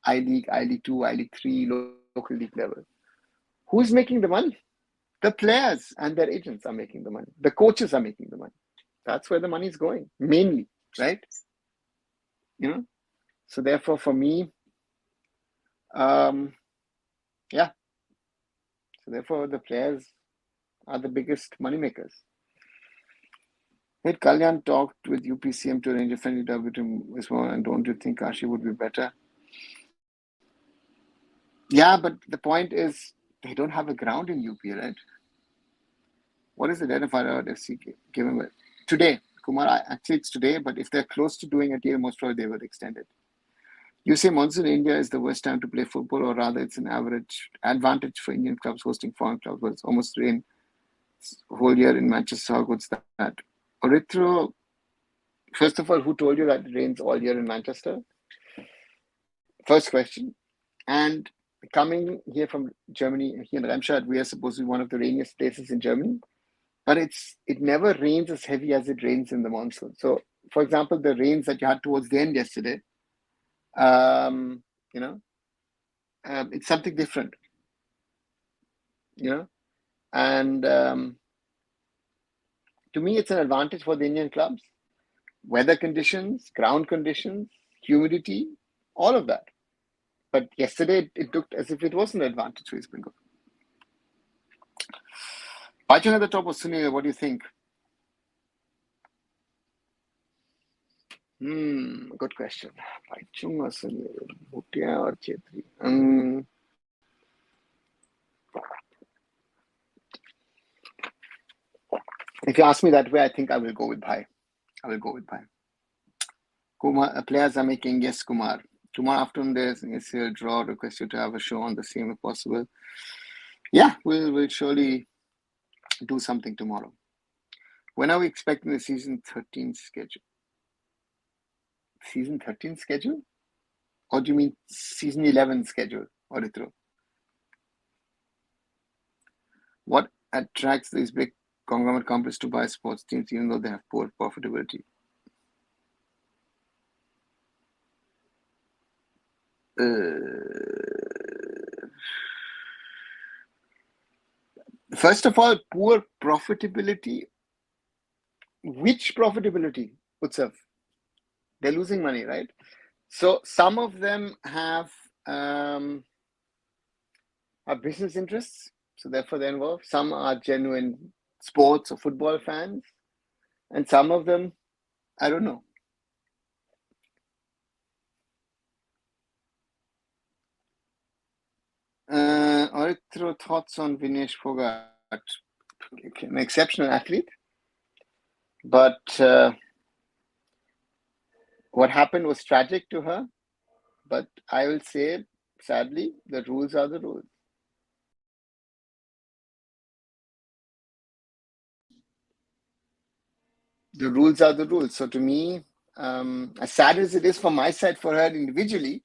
Speaker 1: I League, I League 2, I League 3, local league level. Who's making the money? The players and their agents are making the money. The coaches are making the money. That's where the money is going, mainly, right? You know, so therefore, for me, yeah. So therefore, the players are the biggest money makers. Had Kalyan talked with UPCM to arrange a friendly derby to Wismore, and don't you think Kashi would be better? Yeah, but the point is they don't have a ground in UP, right? What is the deadline for FC given today? Kumar, actually it's today, but if they're close to doing a deal, most probably they will extend it. You say monsoon in India is the worst time to play football, or rather it's an average advantage for Indian clubs hosting foreign clubs, but it's almost rain whole year in Manchester. How good's that? Orithro, first of all, who told you that it rains all year in Manchester? First question. And coming here from Germany, here in Remscheid, we are supposed to be one of the rainiest places in Germany, but it never rains as heavy as it rains in the monsoon. So, for example, the rains that you had towards the end yesterday, it's something different, and to me, it's an advantage for the Indian clubs. Weather conditions, ground conditions, humidity, all of that. But yesterday, it looked as if it was an advantage for East Bengal. Pachung at the top of Sunil, what do you think? Good question. Pachung or Sunil, Bhutia or Chetri? If you ask me that way, I think I will go with Bhai. Kumar, players are making, yes, Kumar. Tomorrow afternoon, there's an ACL draw. Request you to have a show on the same if possible. Yeah, we'll surely do something tomorrow. When are we expecting the season 13 schedule? Season 13 schedule? Or do you mean season 11 schedule, Orithro? What attracts these big conglomerate companies to buy sports teams even though they have poor profitability? First of all, poor profitability. Which profitability, Utsav? They're losing money, right? So some of them have business interests, so therefore they're involved. Some are genuine sports or football fans, and some of them, I don't know. Orithro, thoughts on Vinesh Phogat? An exceptional athlete, but what happened was tragic to her. But I will say, sadly, the rules are the rules. The rules are the rules. So to me, as sad as it is from my side for her individually,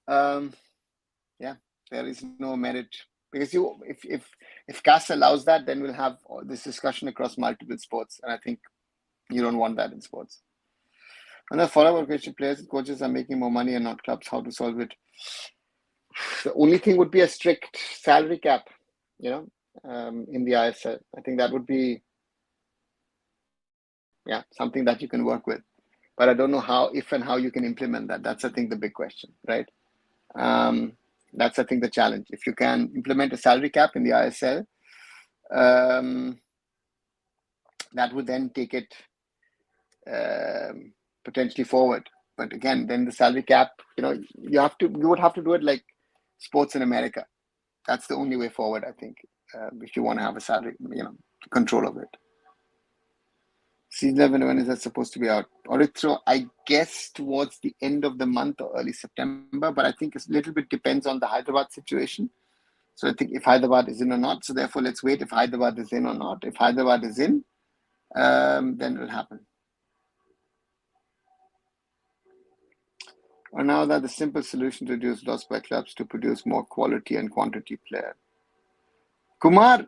Speaker 1: yeah, there is no merit because if CAS allows that, then we'll have this discussion across multiple sports, and I think you don't want that in sports. And the follow-up question: players and coaches are making more money and not clubs. How to solve it? The only thing would be a strict salary cap, in the ISL. I think that would be, something that you can work with. But I don't know if and how you can implement that. That's, I think, the big question, right? That's, I think, the challenge. If you can implement a salary cap in the ISL, that would then take it potentially forward. But again, then the salary cap, you would have to do it like sports in America. That's the only way forward, I think, if you want to have a salary, control of it. Season 11, when is that supposed to be out? Or I guess towards the end of the month or early September, but I think it's a little bit depends on the Hyderabad situation. So I think if Hyderabad is in or not, so therefore let's wait if Hyderabad is in or not. If Hyderabad is in, then it'll happen. Or now that the simple solution to reduce loss by clubs to produce more quality and quantity player. Kumar,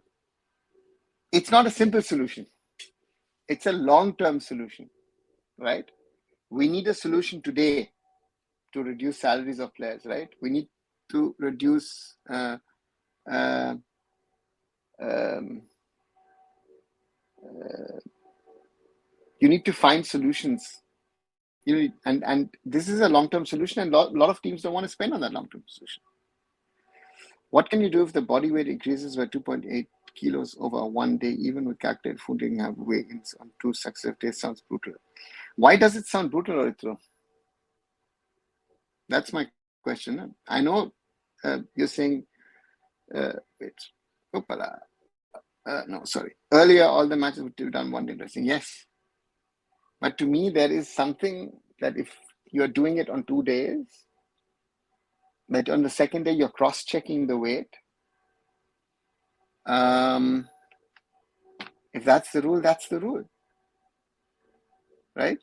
Speaker 1: it's not a simple solution. It's a long-term solution, right? We need a solution today to reduce salaries of players, right? We need to reduce you need to find solutions. And this is a long-term solution, and a lot of teams don't want to spend on that long-term solution. What can you do if the body weight increases by 2.8 kilos over one day, even with calculated food, you have weigh-ins on 2 successive days? Sounds brutal. Why does it sound brutal, Orithro? That's my question. I know you're saying, no, sorry. Earlier, all the matches would be done one day dressing. Yes. But to me, there is something that if you're doing it on 2 days, that on the second day, you're cross-checking the weight. If that's the rule, that's the rule. Right?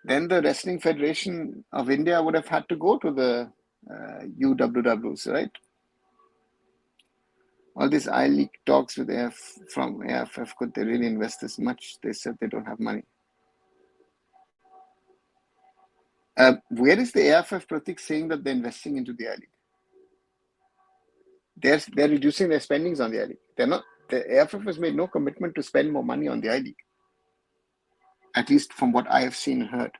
Speaker 1: Then the Wrestling Federation of India would have had to go to the UWWs, right? All these I-League talks with from AFF, could they really invest this much? They said they don't have money. Where is the AFF, Pratik, saying that they're investing into the I-League? They're reducing their spendings on the I-League. They're not. The AFF has made no commitment to spend more money on the I-League. At least from what I have seen and heard,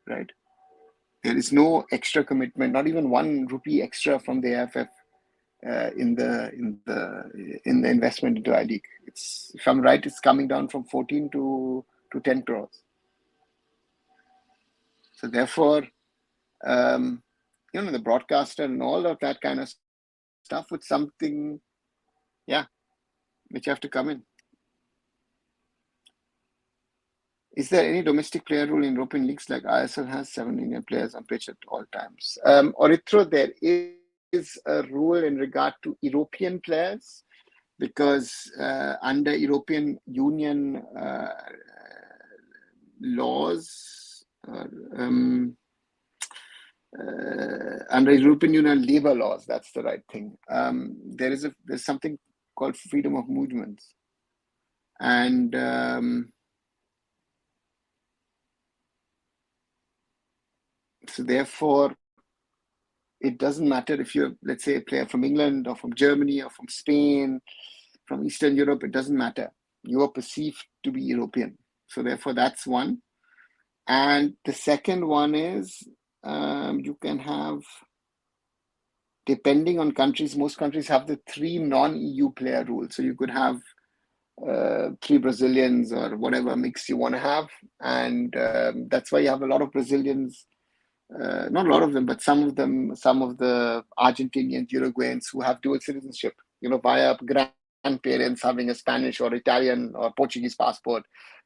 Speaker 1: right? There is no extra commitment, not even 1 rupee extra from the AFF in the investment into I-League. It's, if I'm right, it's coming down from 14 to 10 crores. So therefore, the broadcaster and all of that kind of stuff with something, which have to come in. Is there any domestic player rule in European leagues like ISL has 7 Indian players on pitch at all times? Orithro, there is a rule in regard to European players because under European Union laws, under European Union labor laws, that's the right thing. There's something called freedom of movement, and so therefore, it doesn't matter if you're, let's say, a player from England or from Germany or from Spain, from Eastern Europe, it doesn't matter. You are perceived to be European. So therefore, that's one. And the second one is you can have, depending on countries, most countries have the 3 non-EU player rule. So you could have 3 Brazilians or whatever mix you want to have. And that's why you have a lot of Brazilians, not a lot of them, but some of the Argentinians, Uruguayans who have dual citizenship, via grandparents having a Spanish or Italian or Portuguese passport,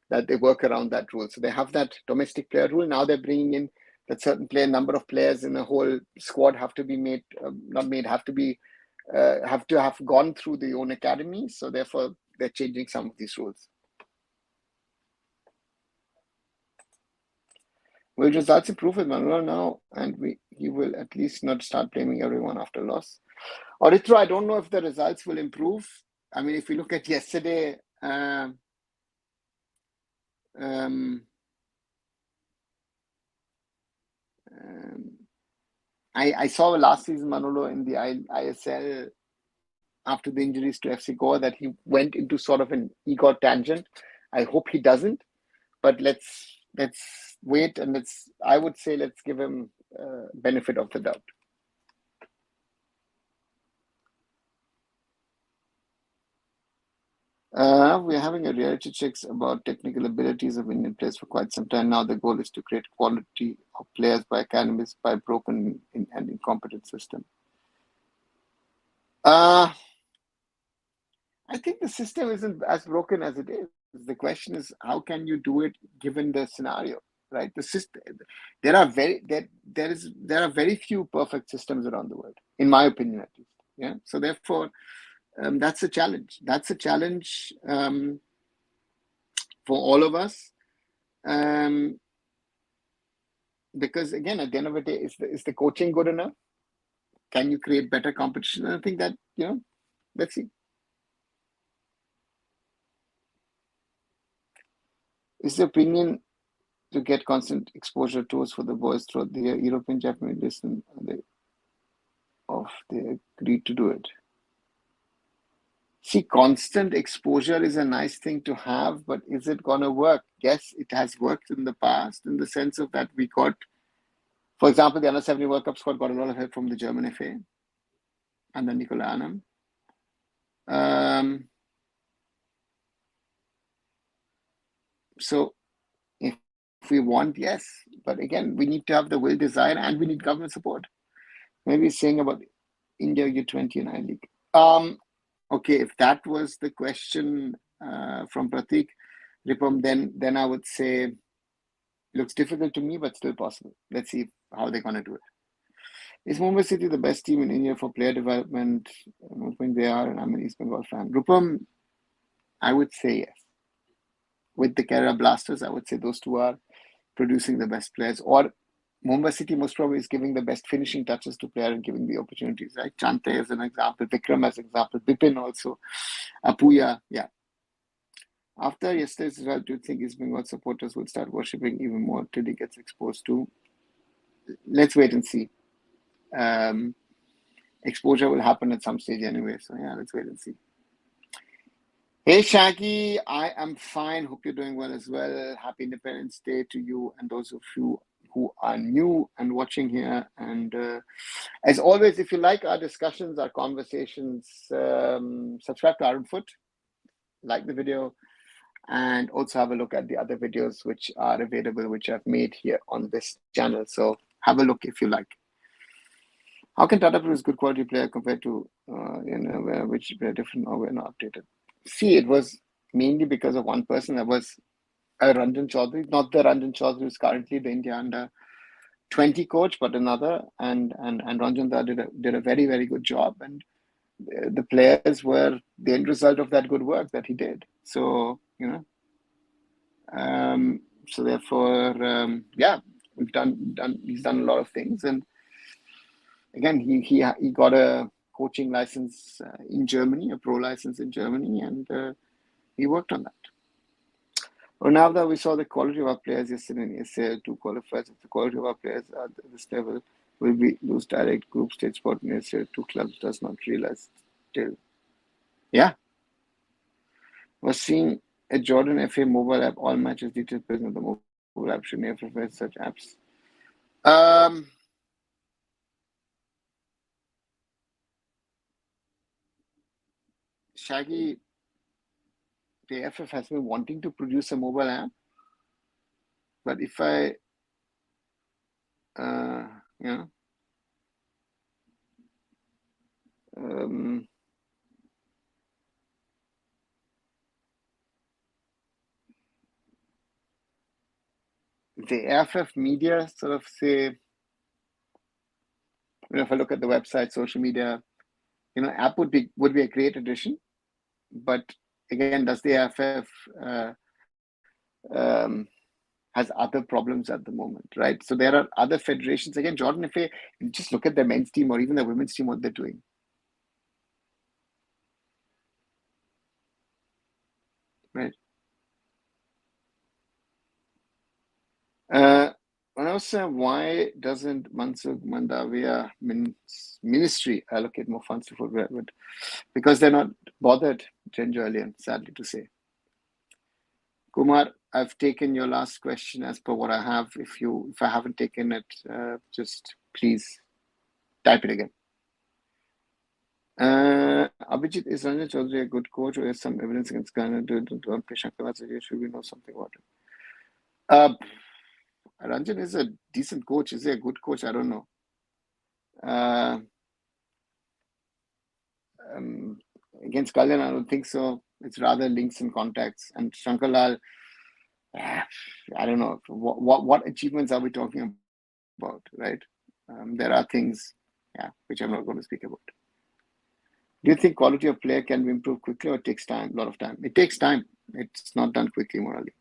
Speaker 1: that they work around that rule. So they have that domestic player rule. Now they're bringing in that certain number of players in a whole squad have to be have to have gone through the own academy. So therefore, they're changing some of these rules. Will results improve with Manuel now, and he will at least not start blaming everyone after loss? Orithro, I don't know if the results will improve. I mean, if we look at yesterday, I saw last season Manolo in the ISL after the injuries to FC Goa that he went into sort of an ego tangent. I hope he doesn't, but let's wait and I would say let's give him benefit of the doubt. We're having a reality checks about technical abilities of Indian players for quite some time now. The goal is to create quality of players by academies by broken and incompetent system. Uh, I think the system isn't as broken as it is. The question is, how can you do it given the scenario, right? The system, there are very few perfect systems around the world, in my opinion, at least. Yeah. So therefore, that's a challenge. That's a challenge for all of us. Because again, at the end of the day, is the coaching good enough? Can you create better competition? And I think that, let's see. Is the opinion to get constant exposure tours for the boys throughout the European, Japanese listen, they agreed to do it. See, constant exposure is a nice thing to have, but is it going to work? Yes, it has worked in the past in the sense of that we got, for example, the under-70 World Cup squad got a lot of help from the German FA and then Nicola Anam. So if we want, yes, but again, we need to have the will, desire, and we need government support. Maybe saying about India U20 and I League. Okay, if that was the question from Pratik Ripam, then I would say looks difficult to me, but still possible. Let's see how they're going to do it. Is Mumbai City the best team in India for player development? I don't think they are, and I'm an East Bengal fan. Rupam, I would say yes. With the Kerala Blasters, I would say those two are producing the best players. Or Mumbai City most probably is giving the best finishing touches to player and giving the opportunities, right? Chante as an example, Vikram as an example, Bipin also, Apuya, yeah. After yesterday's result, do you think East Bengal supporters will start worshipping even more till he gets exposed to? Let's wait and see. Exposure will happen at some stage anyway. So yeah, let's wait and see. Hey Shaggy, I am fine. Hope you're doing well as well. Happy Independence Day to you and those of you who are new and watching here. And as always, if you like our discussions, our conversations, subscribe to arunfoot, like the video, and also have a look at the other videos which are available, which I've made here on this channel. So have a look if you like. How can Tata produce good quality player compared to which were different or were not updated? See, it was mainly because of one person. That was Ranjan Chaudhary, not the Ranjan Chaudhary who's currently the India under-20 coach, but another. And Ranjan Da did a very, very good job. And the players were the end result of that good work that he did. So, so therefore, yeah, he's done a lot of things. And again, he got a coaching license in Germany, a pro license in Germany, and he worked on that. Ronaldo, we saw the quality of our players yesterday in ASL2 qualifiers. If the quality of our players are at this level, will we lose direct group stage spot in ASL2 clubs? Does not realize still. Yeah. We're seeing a Jordan FA mobile app, all matches details present on the mobile app. Should never prefer such apps. Shaggy, the AFF has been wanting to produce a mobile app, but if I, the AFF media sort of say, if I look at the website, social media, app would be a great addition, but again, does the AFF has other problems at the moment, right? So there are other federations. Again, Jordan FA, just look at the men's team or even the women's team, what they're doing. Right. Why doesn't Mansukh Mandavia ministry allocate more funds to football? Because they're not bothered, Jen, sadly to say. Kumar, I've taken your last question as per what I have. If I haven't taken it, just please type it again. Abhijit, is Ranjan Chaudhary a good coach, or is some evidence against Ghana to play Shankar? Should we know something about it? Ranjan is a decent coach. Is he a good coach? I don't know. Uh, um, Against Kalyan, I don't think so. It's rather links and contacts. And Shankarlal, I don't know. What achievements are we talking about, right? There are things, which I'm not going to speak about. Do you think quality of player can be improved quickly, or it takes time? A lot of time. It takes time. It's not done quickly, morally.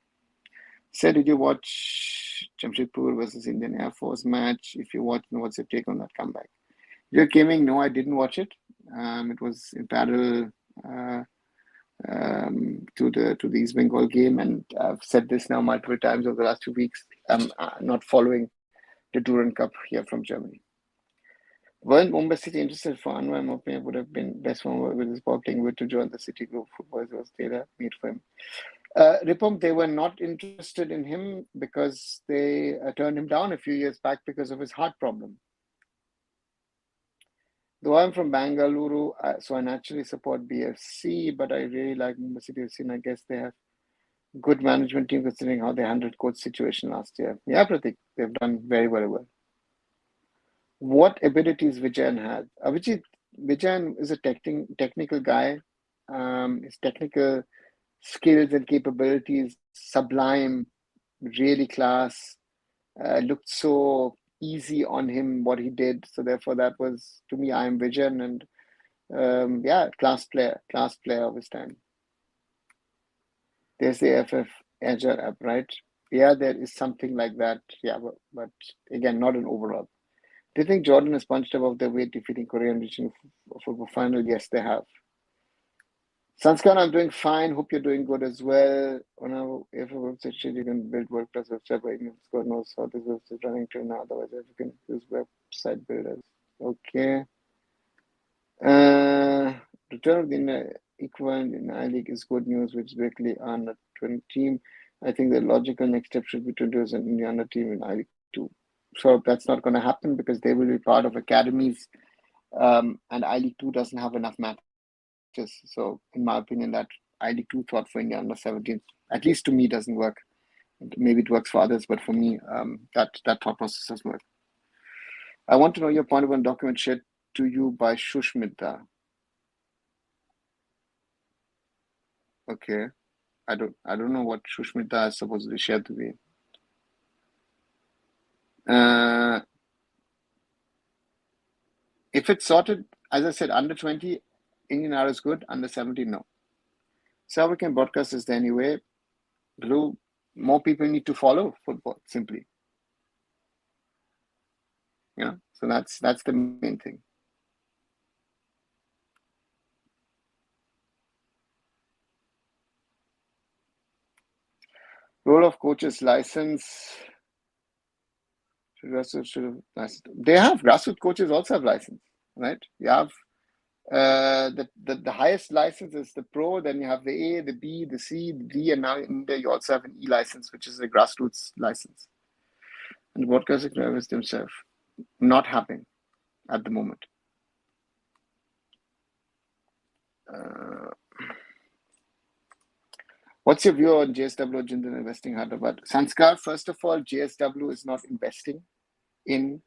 Speaker 1: Said, did you watch Jamshedpur versus Indian Air Force match? If you watched, what's your take on that comeback? You're gaming? No, I didn't watch it. It was in parallel to the East Bengal game, and I've said this now multiple times over the last 2 weeks. I'm not following the Durand Cup here from Germany. Weren't Mumbai City interested for Anwar? My opinion would have been best for with his ball playing with to join the City group. Footballers was there meet for him. Ripum, they were not interested in him because they turned him down a few years back because of his heart problem. Though I'm from Bangalore, so I naturally support BFC, but I really like Mumbai City FC, and I guess they have good management team considering how they handled coach situation last year. Yeah, Pratik, they've done very, very well. What abilities Vijayan has? Vijayan is a technical guy. His technical skills and capabilities sublime, really class. Looked so easy on him what he did. So therefore, that was to me, I am Vijayan, and class player of his time. There's the FF Azure app, right? Yeah, there is something like that. Yeah, but again, not an overall. Do you think Jordan has punched above their weight defeating Korea and reaching football final? Yes, they have. Sanskar, I'm doing fine. Hope you're doing good as well. On our if a website change, you can build WordPress website, but God knows how this website is running to now. Otherwise, you can use website builders. Okay. Return of the equivalent in I-League is good news, which is basically on a 20 team. I think the logical next step should be to introduce an Indiana team in I-League 2. So that's not going to happen because they will be part of academies, and I-League 2 doesn't have enough matches. So, in my opinion, that I-League 2 thought for India under 17, at least to me, doesn't work. Maybe it works for others, but for me, that thought process does work. I want to know your point of one document shared to you by Shushmita. Okay, I don't know what Shushmita is supposedly shared to me. If it's sorted, as I said, under 20, Indian hour is good. Under 17, no. So we can broadcast this anyway. Blue, more people need to follow football simply. So that's the main thing. Role of coaches license. They have grassroots coaches also have license, right? You have the highest license is the pro, then you have the A, the B, the C, the D, and now in India you also have an E license, which is a grassroots license. And the broadcasting drivers themselves not happening at the moment. What's your view on JSW Jindal investing Hyderabad? Sanskar, first of all, JSW is not investing in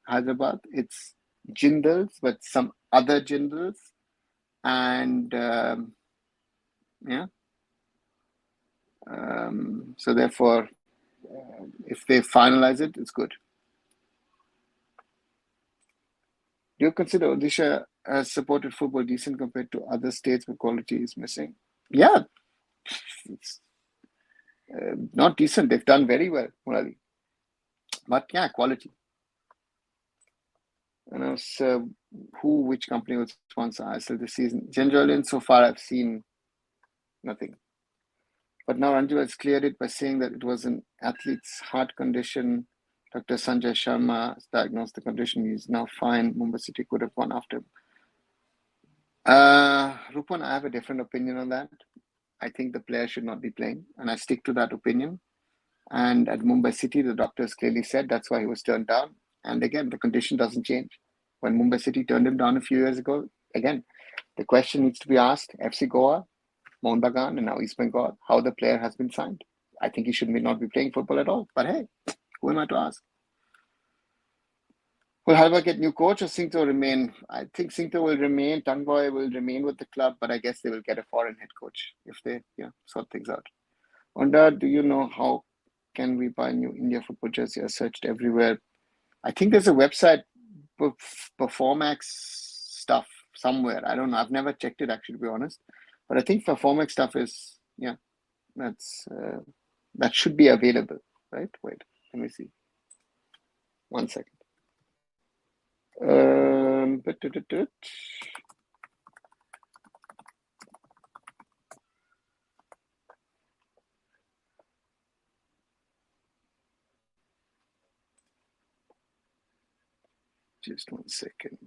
Speaker 1: Hyderabad. It's Jindals, but some other Jindals. And so therefore, if they finalize it, it's good. Do you consider Odisha has supported football decent compared to other states where quality is missing? Yeah, it's not decent. They've done very well, Murali. But yeah, quality. And so which company will sponsor ISL this season? Generally, so far I've seen nothing. But now Anju has cleared it by saying that it was an athlete's heart condition. Dr. Sanjay Sharma has diagnosed the condition. He's now fine. Mumbai City could have gone after him. Rupan, I have a different opinion on that. I think the player should not be playing, and I stick to that opinion. And at Mumbai City, the doctors clearly said that's why he was turned down. And again, the condition doesn't change. When Mumbai City turned him down a few years ago, again, the question needs to be asked, FC Goa, Mohun Bagan, and now East Bengal, how the player has been signed. I think he should not be playing football at all. But hey, who am I to ask? Will Halva get new coach or Singh to remain? I think Singh will remain. Tangboy will remain with the club, but I guess they will get a foreign head coach if they sort things out. Onda, do you know how can we buy new India football jersey? I searched everywhere. I think there's a website for Performax stuff somewhere. I don't know. I've never checked it actually, to be honest. But I think Performax stuff is that should be available, right? Wait, let me see. 1 second. Just 1 second.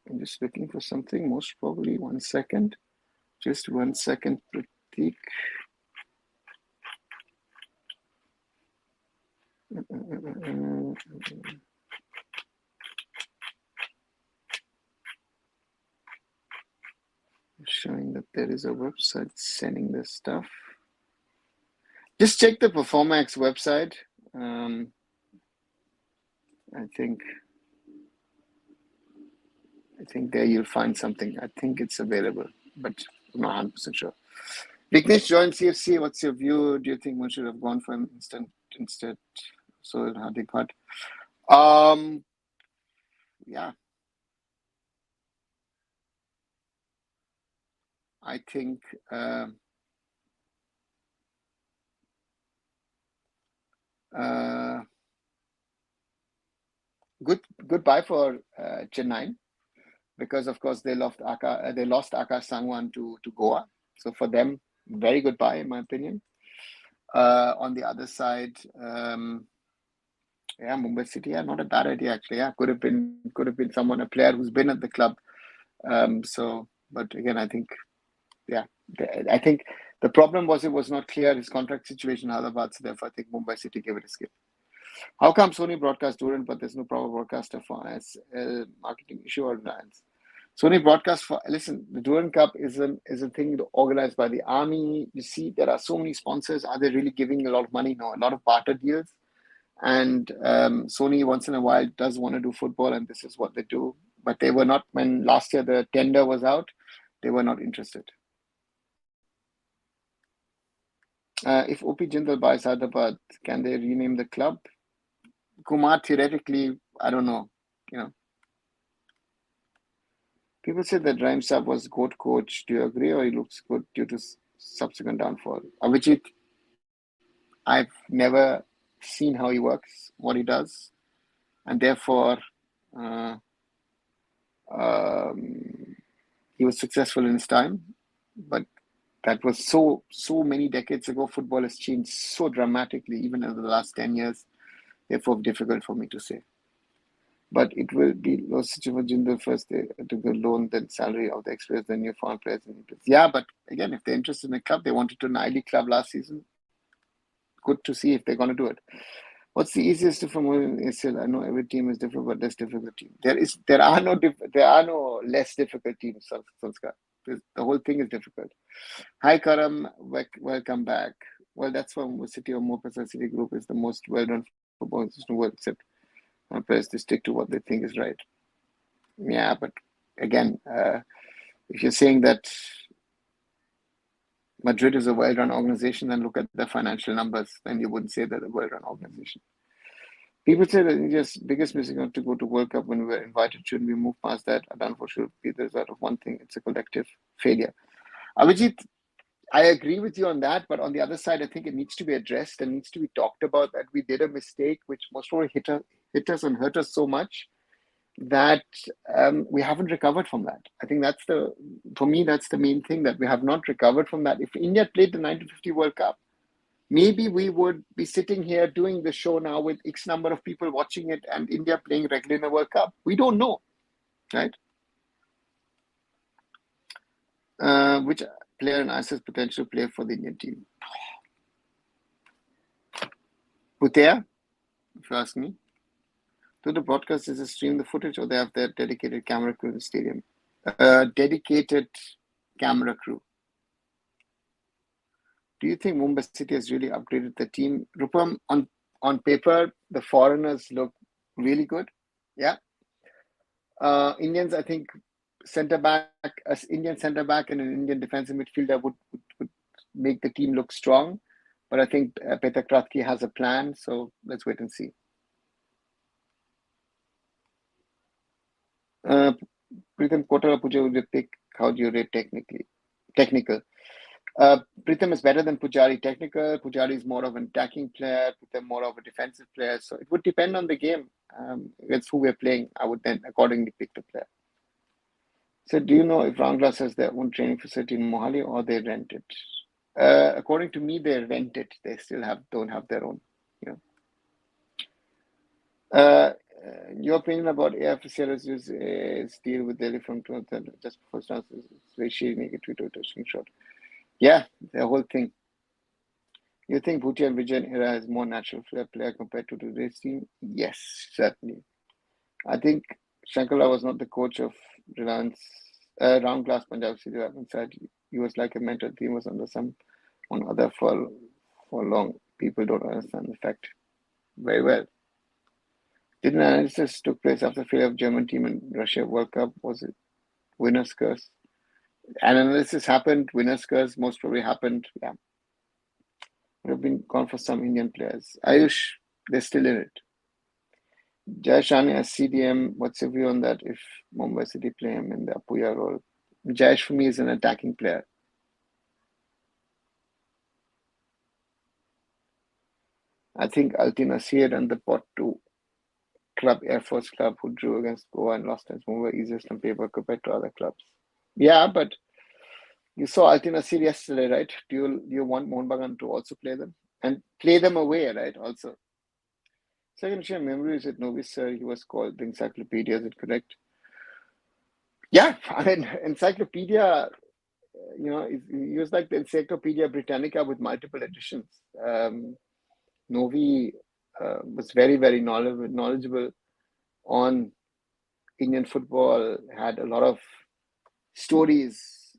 Speaker 1: I'm just looking for something. Most probably 1 second. Just 1 second, Pratik. Showing that there is a website sending this stuff. Just check the Performax website. I think there you'll find something. I think it's available, but I'm not 100% sure. Vignesh joined CFC. What's your view? Do you think one should have gone for him instead? So Hardik Bhatt. Yeah. I think goodbye for Chennai, because of course they lost Akash Sangwan to Goa. So for them, very goodbye in my opinion. On the other side, Mumbai City, not a bad idea actually. Could have been a player who's been at the club. But again, I think the problem was it was not clear his contract situation in Hyderabad, so therefore I think Mumbai City gave it a skip. How come Sony broadcast Durand, but there's no proper broadcaster for a marketing issue or reliance? Sony broadcast listen, the Durand Cup is a thing organized by the army. You see, there are so many sponsors. Are they really giving a lot of money? No, a lot of barter deals. And Sony once in a while does want to do football, and this is what they do. But they were not, when last year the tender was out, they were not interested. If OP Jindal buys Hyderabad, can they rename the club? Kumar, theoretically, I don't know. People say that Rhyme Sab was GOAT coach. Do you agree, or he looks good due to subsequent downfall? Avijit, I've never seen how he works, what he does, and therefore he was successful in his time, but that was so many decades ago. Football has changed so dramatically, even in the last 10 years. Therefore, difficult for me to say. But it will be lost for Jindal first. They took a loan, then salary of the experts, then new foreign players. Yeah, but again, if they're interested in a club, they wanted to an I League club last season. Good to see if they're going to do it. What's the easiest to promote in ACL? I know every team is different, but less difficult team. There are no less difficult teams, Sanskar. The whole thing is difficult. Hi Karam, welcome back. Well, that's why City or Mopasa City Group is the most well-run football system in the world, except players to stick to what they think is right. Yeah, but again, if you're saying that Madrid is a well-run organization, then look at the financial numbers, then you wouldn't say they're a well-run organization. People say that India's biggest missing out to go to World Cup when we were invited. Shouldn't we move past that? Adhan should be the result of one thing. It's a collective failure. Avijit, I agree with you on that, but on the other side, I think it needs to be addressed and needs to be talked about that we did a mistake, which most probably hit us and hurt us so much that we haven't recovered from that. I think for me, that's the main thing, that we have not recovered from that. If India played the 1950 World Cup, maybe we would be sitting here doing the show now with X number of people watching it and India playing regularly in a World Cup. We don't know, right? Which player and assess potential player for the Indian team? Putea, if you ask me. Do the broadcasters stream the footage, or they have their dedicated camera crew in the stadium? Dedicated camera crew. Do you think Mumbai City has really upgraded the team? Rupam, on paper, the foreigners look really good. Yeah. Indians, I think, Indian centre back and an Indian defensive midfielder would make the team look strong. But I think Petak Kratki has a plan, so let's wait and see. Pritham Kotala Puja would you pick? How do you rate technical? Pritham is better than Pujari technical. Pujari is more of an attacking player. Pritham more of a defensive player. So it would depend on the game. Against who we're playing, I would then accordingly pick the player. So do you know if Ranglas has their own training facility in Mohali or they rent it? According to me, they rent it. They still don't have their own. Your opinion about AFCL's deal with Delhi from 2000, just before start, it's very shady, make a tweet or a screenshot. Yeah, the whole thing. You think Bhutia and Vijayan era is more natural player compared to today's team? Yes, certainly. I think Shankala was not the coach of Reliance, round glass Punjab City. Inside, he was like a mentor. The team was under some on other for long. People don't understand the fact very well. Did an analysis took place after failure of German team in Russia World Cup? Was it winner's curse? An analysis happened, winner's curse most probably happened. Yeah. Would have been gone for some Indian players. Ayush, they're still in it. Jai Shani as CDM, what's your view on that if Mumbai City play him in the Apuya role? Jayesh for me is an attacking player. I think Alti Nasir and the pot to club Air Force Club who drew against Goa and lost against Mumbai easiest on paper compared to other clubs. Yeah, but you saw Alti Nasir yesterday, right? Do you want Mohun Bagan to also play them? And play them away, right? Also. Second share memory is it Novi sir, he was called the encyclopedia, is it correct? Yeah, I mean encyclopedia, he was like the Encyclopedia Britannica with multiple editions. Novi was very, very knowledgeable on Indian football, had a lot of stories,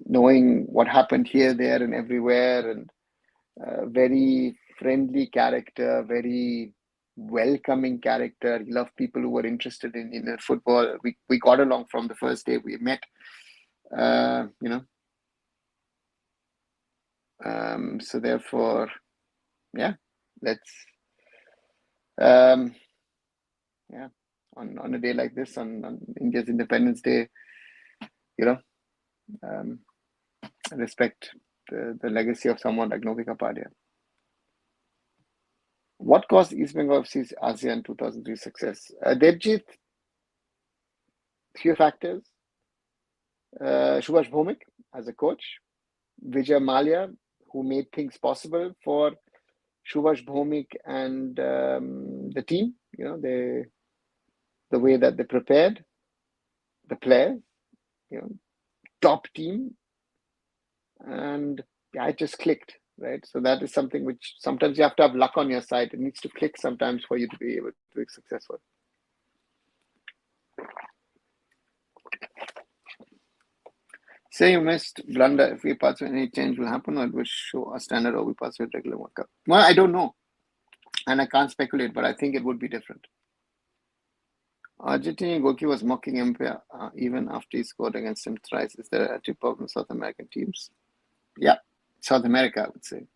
Speaker 1: knowing what happened here, there, and everywhere, and very friendly character, very welcoming character. He loved people who were interested in Indian football. We got along from the first day we met. So therefore, yeah, let's on a day like this, on India's Independence Day, respect the legacy of someone like Novi Kapadia. What caused East Bengal FC's ASEAN 2003 success? Devjit, few factors. Subhash Bhomik as a coach, Vijay Mallya, who made things possible for Subhash Bhomik and the team. The way that they prepared the players, top team, and it just clicked, right? So that is something which sometimes you have to have luck on your side. It needs to click sometimes for you to be able to be successful. Say you missed blunder. If we pass, any change will happen, or it will show a standard, or we pass with regular World Cup. Well, I don't know, and I can't speculate, but I think it would be different. Argentinian goalkeeper was mocking umpire even after he scored against him thrice. Is there a tip problem South American teams? Yeah, South America, I would say.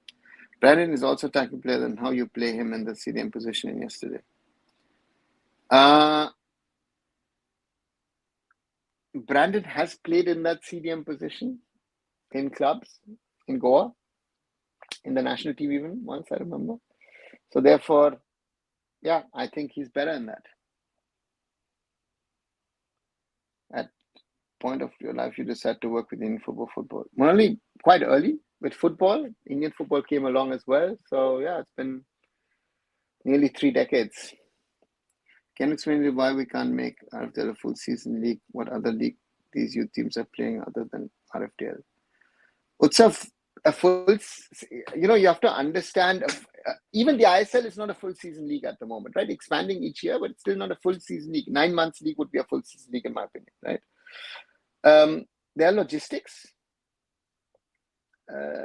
Speaker 1: Brandon is also attacking player than how you play him in the CDM position yesterday. Brandon has played in that CDM position in clubs in Goa, in the national team even once, I remember. So therefore, yeah, I think he's better in that. At point of your life, you decide to work with Indian football. Only quite early with football. Indian football came along as well. So yeah, it's been nearly 3 decades. Can you explain why we can't make RFDL a full season league? What other league these youth teams are playing other than RFDL? Utsav, a full, you have to understand, even the ISL is not a full season league at the moment, right? Expanding each year, but it's still not a full season league. 9 months league would be a full season league, in my opinion, right? There are logistics.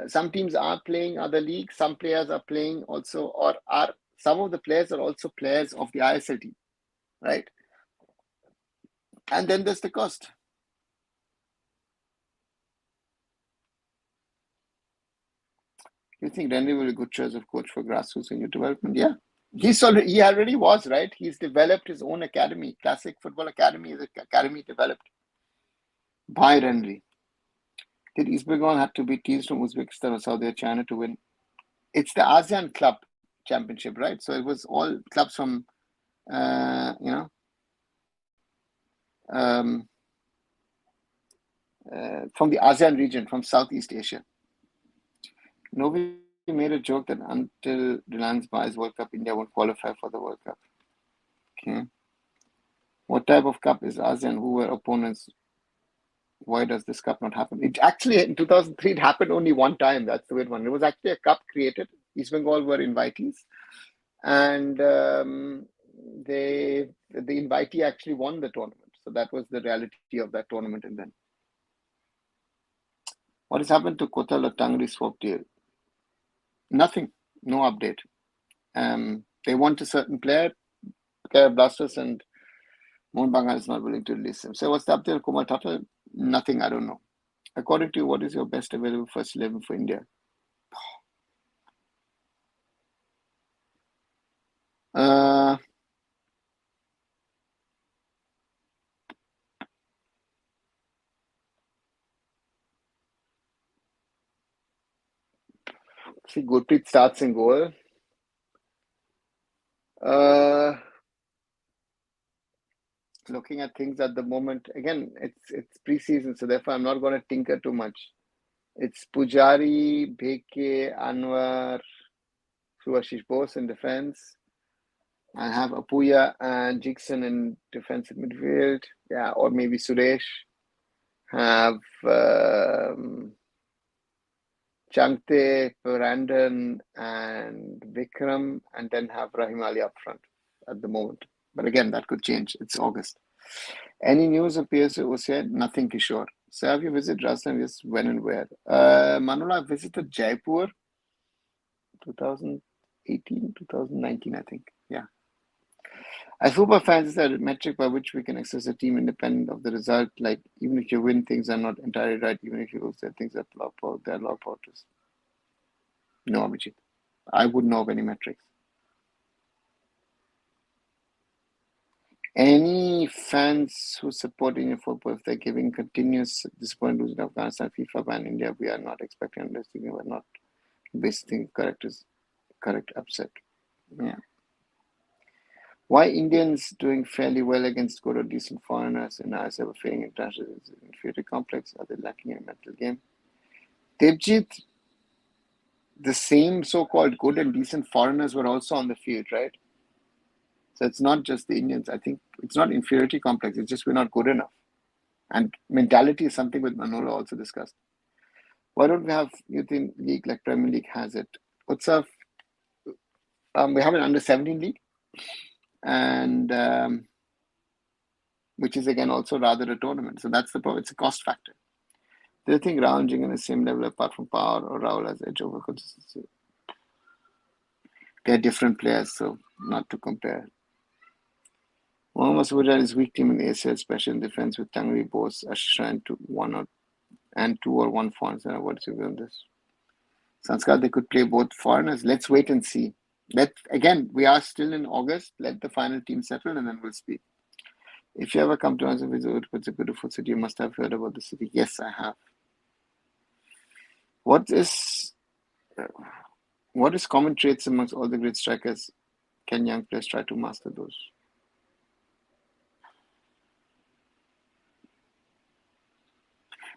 Speaker 1: Some teams are playing other leagues. Some players are playing also, or are some of the players are also players of the ISL team, right? And then there's the cost. You think Randy will be a good choice of coach for grassroots and youth development? Yeah. He already was, right? He's developed his own academy. Classic Football Academy is an academy developed by Randy. Did East Bengal have to beat teams from Uzbekistan or Saudi China to win? It's the ASEAN Club Championship, right? So it was all clubs from, from the ASEAN region, from Southeast Asia. Nobody made a joke that until Durand buys World Cup, India won't qualify for the World Cup. Okay. What type of cup is ASEAN? Who were opponents? Why does this cup not happen? It actually, in 2003, it happened only one time. That's the weird one. It was actually a cup created. East Bengal were invitees. And the invitee actually won the tournament. So that was the reality of that tournament. And then what has happened to Kotal or Tangri swap deal? Nothing. No update. They want a certain player, Blasters, and Mohun Bagan is not willing to release him. So what's the update of Kumar Tata? Nothing. I don't know. According to you, what is your best available first 11 for India? See, Gurpreet starts in goal. Looking at things at the moment, again, it's preseason, so therefore I'm not going to tinker too much. It's Pujari, Bheke, Anwar, Subhashish Bose in defense. I have Apuya and Jigson in defensive midfield. Yeah, or maybe Suresh. Have Changte, Brandon, and Vikram, and then have Rahim Ali up front at the moment. But again, that could change. It's August. Any news of PSO was said? Nothing, Kishore. So have you visited Rajasthan? Yes, when and where? Manola, I visited Jaipur 2018, 2019, I think. Yeah. As football fans, is a metric by which we can assess a team independent of the result. Like, even if you win, things are not entirely right. Even if you lose, things are they're law porters. No, Abhijit. I wouldn't know of any metrics. Any fans who support Indian football, if they're giving continuous disappointment losing Afghanistan, FIFA ban India, we are not expecting unless we are not basing correct upset. Yeah. Why Indians doing fairly well against good or decent foreigners and I ever feeling international inferiority complex? Are they lacking in a mental game? Devjit, the same so-called good and decent foreigners were also on the field, right? So it's not just the Indians. I think it's not inferiority complex. It's just we're not good enough. And mentality is something with Manola also discussed. Why don't we have youth in league like Premier League has it? Utsav, we have an under-17 league, and which is again also rather a tournament. So that's the problem. It's a cost factor. Do you think Rahul Jing in the same level apart from power, or Rahul has edge over consistency? They're different players, so not to compare. Mohammad Subhajan is weak team in the ACL, special in defense with Tangri, Bose, Ashra, and 2 or 1 foreign. So what is your view on this? Sanskar, they could play both foreigners. Let's wait and see. Again, we are still in August. Let the final team settle, and then we'll speak. If you ever come to us and visit, it's a beautiful city. You must have heard about the city. Yes, I have. What is common traits amongst all the great strikers? Can young players try to master those?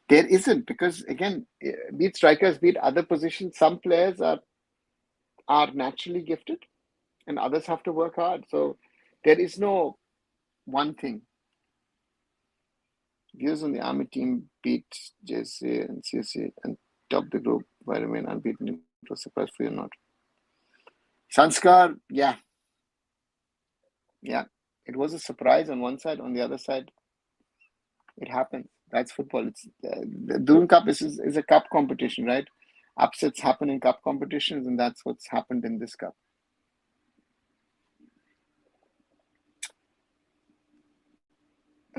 Speaker 1: There isn't, because again, be it strikers, be it other positions, some players are naturally gifted and others have to work hard. So there is no one thing. Views on the Army team beat JSA and CSA and topped the group by remain unbeaten. It was a surprise for you or not? Sanskar, yeah. It was a surprise on one side. On the other side, it happens. That's football. It's the Durand Cup is a cup competition, right? Upsets happen in cup competitions, and that's what's happened in this cup.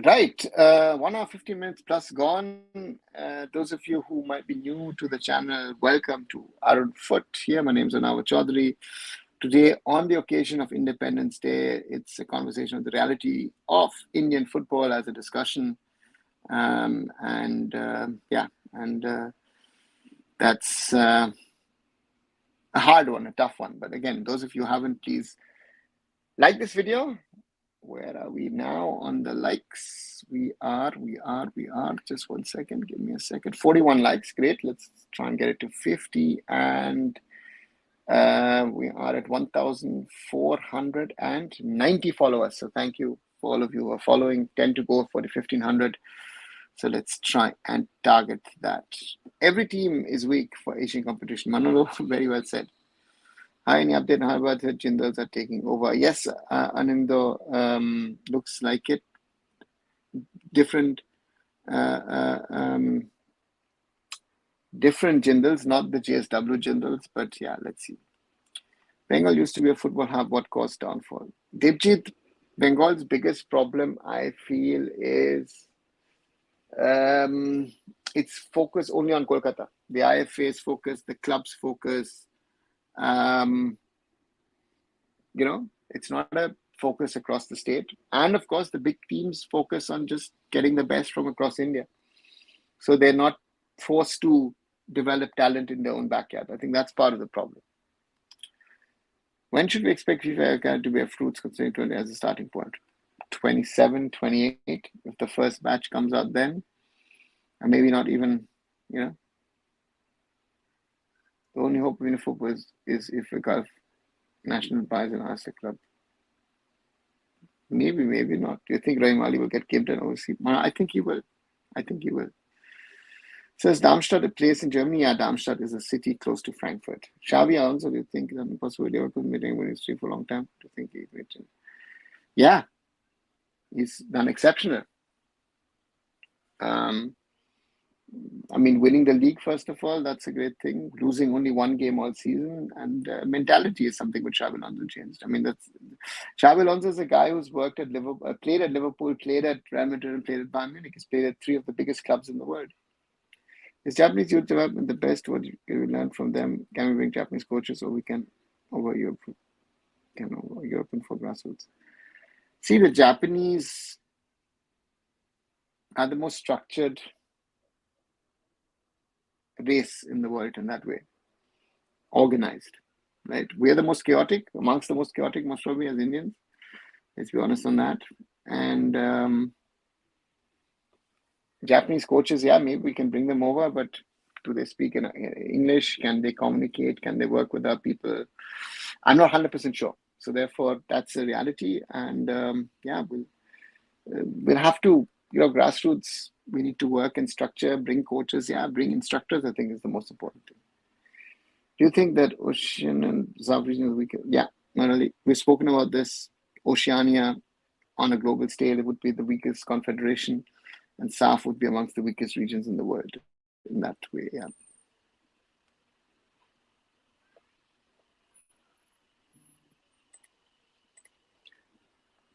Speaker 1: Right. 1 hour, 15 minutes plus gone. Those of you who might be new to the channel, welcome to Arun Foot here. My name is Anawa Chaudhary. Today, on the occasion of Independence Day, it's a conversation of the reality of Indian football as a discussion. That's a hard one, a tough one. But again, those of you who haven't, please like this video. Where are we now on the likes? We are. Just 1 second. Give me a second. 41 likes. Great. Let's try and get it to 50. And we are at 1,490 followers. So thank you for all of you who are following. 10 to go for the 1,500. So let's try and target that. Every team is weak for Asian competition. Manolo, very well said. Hi, any update on Hyderabad that Jindals are taking over? Yes, Anando, looks like it. Different Jindals, not the JSW Jindals, but yeah, let's see. Bengal used to be a football hub. What caused downfall? Debjit, Bengal's biggest problem, I feel, is it's focused only on Kolkata. The IFA's focus, the club's focus. It's not a focus across the state. And of course, the big teams focus on just getting the best from across India. So they're not forced to develop talent in their own backyard. I think that's part of the problem. When should we expect FIFA to bear fruits considering 20 as a starting point? 27, 28, if the first batch comes out then. And maybe not even, The only hope of football is if we got national buys and ask the club. Maybe not. Do you think Rahim Ali will get given an overseas? I think he will. Says Darmstadt a place in Germany? Yeah, Darmstadt is a city close to Frankfurt. Xavi Alonso, do you think there's a possibility of meeting with history for a long time? Do you think he's waiting? Yeah, he's done exceptional. Winning the league, first of all, that's a great thing. Losing only one game all season, and mentality is something which Xabi Alonso changed. Xabi Alonso is a guy who's worked at Liverpool, played at Liverpool, played at Real Madrid, and played at Bayern Munich. He's played at 3 of the biggest clubs in the world. Is Japanese youth development the best? What can we learn from them? Can we bring Japanese coaches, or we can over European for grassroots? See, the Japanese are the most structured race in the world in that way, organized, right? We are the most chaotic, amongst the most chaotic, most probably, as Indians. Let's be honest on that. And Japanese coaches, yeah, maybe we can bring them over, but do they speak in English? Can they communicate? Can they work with our people? I'm not 100% sure. So therefore, that's a reality. And we'll have to, grassroots, we need to work in structure, bring coaches, bring instructors, I think is the most important thing. Do you think that Ocean and South region is weaker? Yeah, not really. We've spoken about this. Oceania on a global scale, it would be the weakest confederation, and SAF would be amongst the weakest regions in the world in that way, yeah.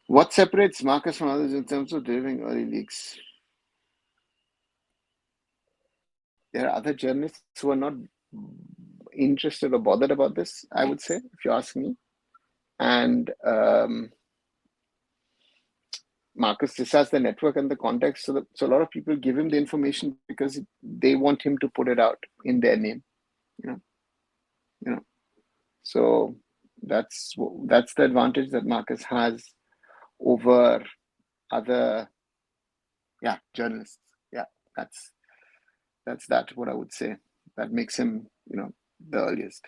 Speaker 1: What separates Marcus from others in terms of delivering early leaks? There are other journalists who are not interested or bothered about this, I would say, if you ask me. And Marcus just has the network and the context, so a lot of people give him the information because they want him to put it out in their name, So that's the advantage that Marcus has over other, journalists. Yeah, that's what I would say. That makes him, the earliest.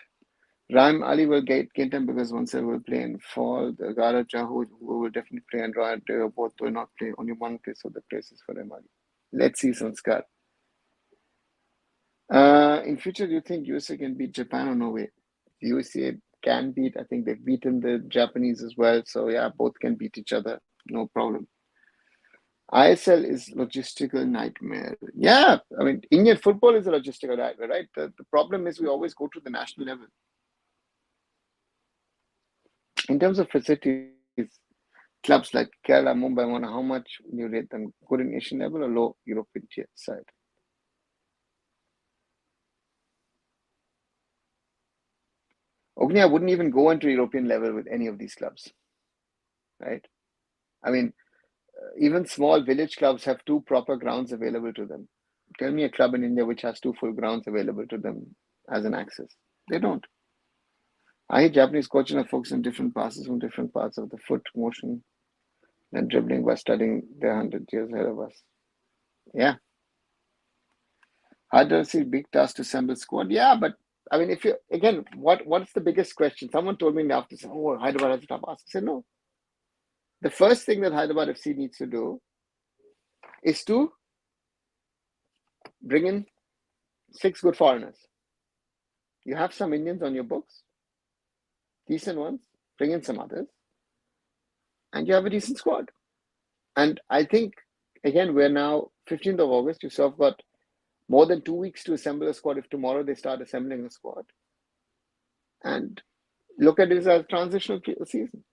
Speaker 1: Ram Ali will get him because once they will play in fall. The Gara Jahu, who will definitely play, and Roy, both will not play. Only one place of the places for Ram Ali. Let's see, Sanskar. In future, do you think USA can beat Japan or no way? USA can beat. I think they've beaten the Japanese as well. So yeah, both can beat each other. No problem. ISL is logistical nightmare. Yeah, I mean, Indian football is a logistical nightmare, right? The problem is we always go to the national level. In terms of facilities, clubs like Kerala, Mumbai, Mana, how much will you rate them? Good in Asian level or low European tier side? Ogni, I wouldn't even go into European level with any of these clubs, right? I mean, even small village clubs have two proper grounds available to them. Tell me a club in India which has two full grounds available to them as an access. They don't. I hate Japanese coaches are focused on different passes from different parts of the foot motion and dribbling by studying their 100 years ahead of us. Yeah. Hard to see big task to assemble squad. Yeah, but I mean, if you again, what's the biggest question? Someone told me after, oh, Hyderabad has a tough ask. I said no. The first thing that Hyderabad FC needs to do is to bring in 6 good foreigners. You have some Indians on your books, decent ones. Bring in some others, and you have a decent squad. And I think again, we're now 15th of August. You sort of got more than 2 weeks to assemble a squad if tomorrow they start assembling a squad. And look at it as a transitional season.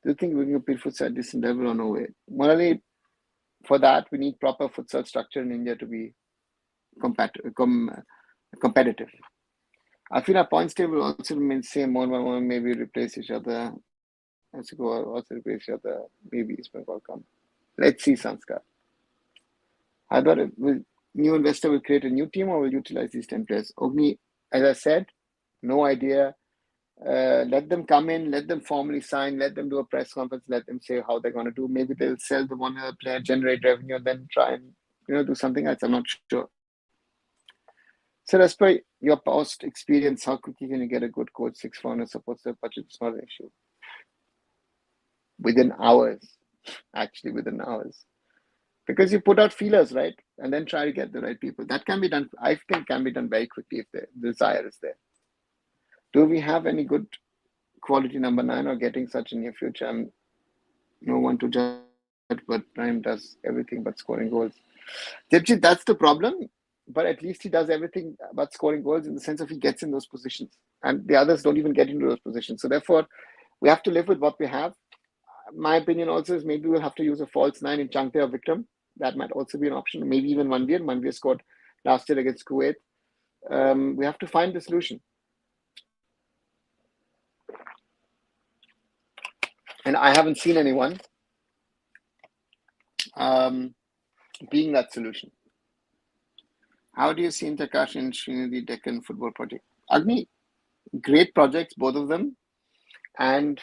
Speaker 1: Do you think we can compete futsal at decent level or no way? Morally, for that, we need proper futsal structure in India to be competitive. I feel our points table also remains same. More, maybe replace each other. As you go, also replace each other. Maybe East Bengal come. Let's see, Sanskar. Either new investor will create a new team or will utilize these 10 players. Ogni, as I said, no idea. Let them come in, let them formally sign, let them do a press conference, let them say how they're going to do. Maybe they'll sell the one other player, generate revenue, and then try and do something else. I'm not sure. So as per your past experience, how quickly can you get a good coach? 6 foreigners supports the budget. It's not an issue. Within hours, actually within hours. Because you put out feelers, right? And then try to get the right people. That can be done, I think can be done very quickly if the desire is there. Do we have any good quality number 9 or getting such in near future? I'm no one to judge, but Prime does everything but scoring goals. Dipchit, that's the problem. But at least he does everything but scoring goals in the sense of he gets in those positions. And the others don't even get into those positions. So therefore, we have to live with what we have. My opinion also is maybe we'll have to use a false 9 in Changte or Vikram. That might also be an option. Maybe even Manvir. Manvir scored last year against Kuwait. We have to find the solution. And I haven't seen anyone being that solution. How do you see Intercash and Srinidhi Deccan football project? Agni, great projects, both of them. And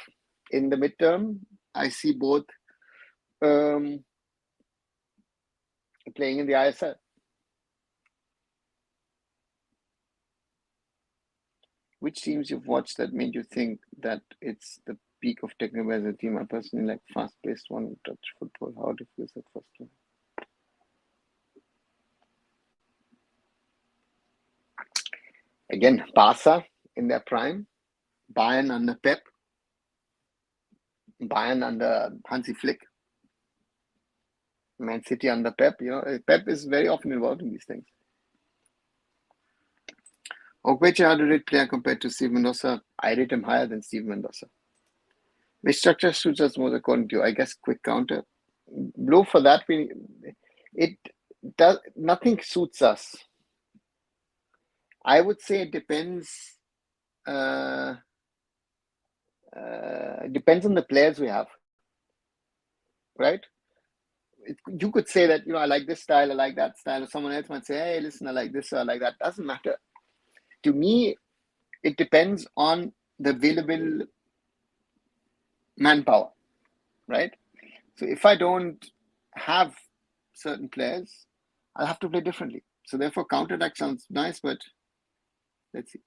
Speaker 1: in the midterm, I see both playing in the ISL. Which teams you've watched that made you think that it's the peak of technical as a team? I personally like fast-paced one-touch football. How do you feel that first game? Again, Barca in their prime, Bayern under Pep, Bayern under Hansi Flick, Man City under Pep. Pep is very often involved in these things. Okweche, how to rate player compared to Steve Mendoza? I rate him higher than Steve Mendoza. Which structure suits us more according to you? I guess quick counter. Blue, for that, nothing suits us. I would say it depends. Depends on the players we have, right? You could say that I like this style, I like that style. Or someone else might say, hey, listen, I like this, or I like that. Doesn't matter. To me, it depends on the available manpower, right? So if I don't have certain players, I'll have to play differently. So therefore, counter-attack sounds nice, but Let's see.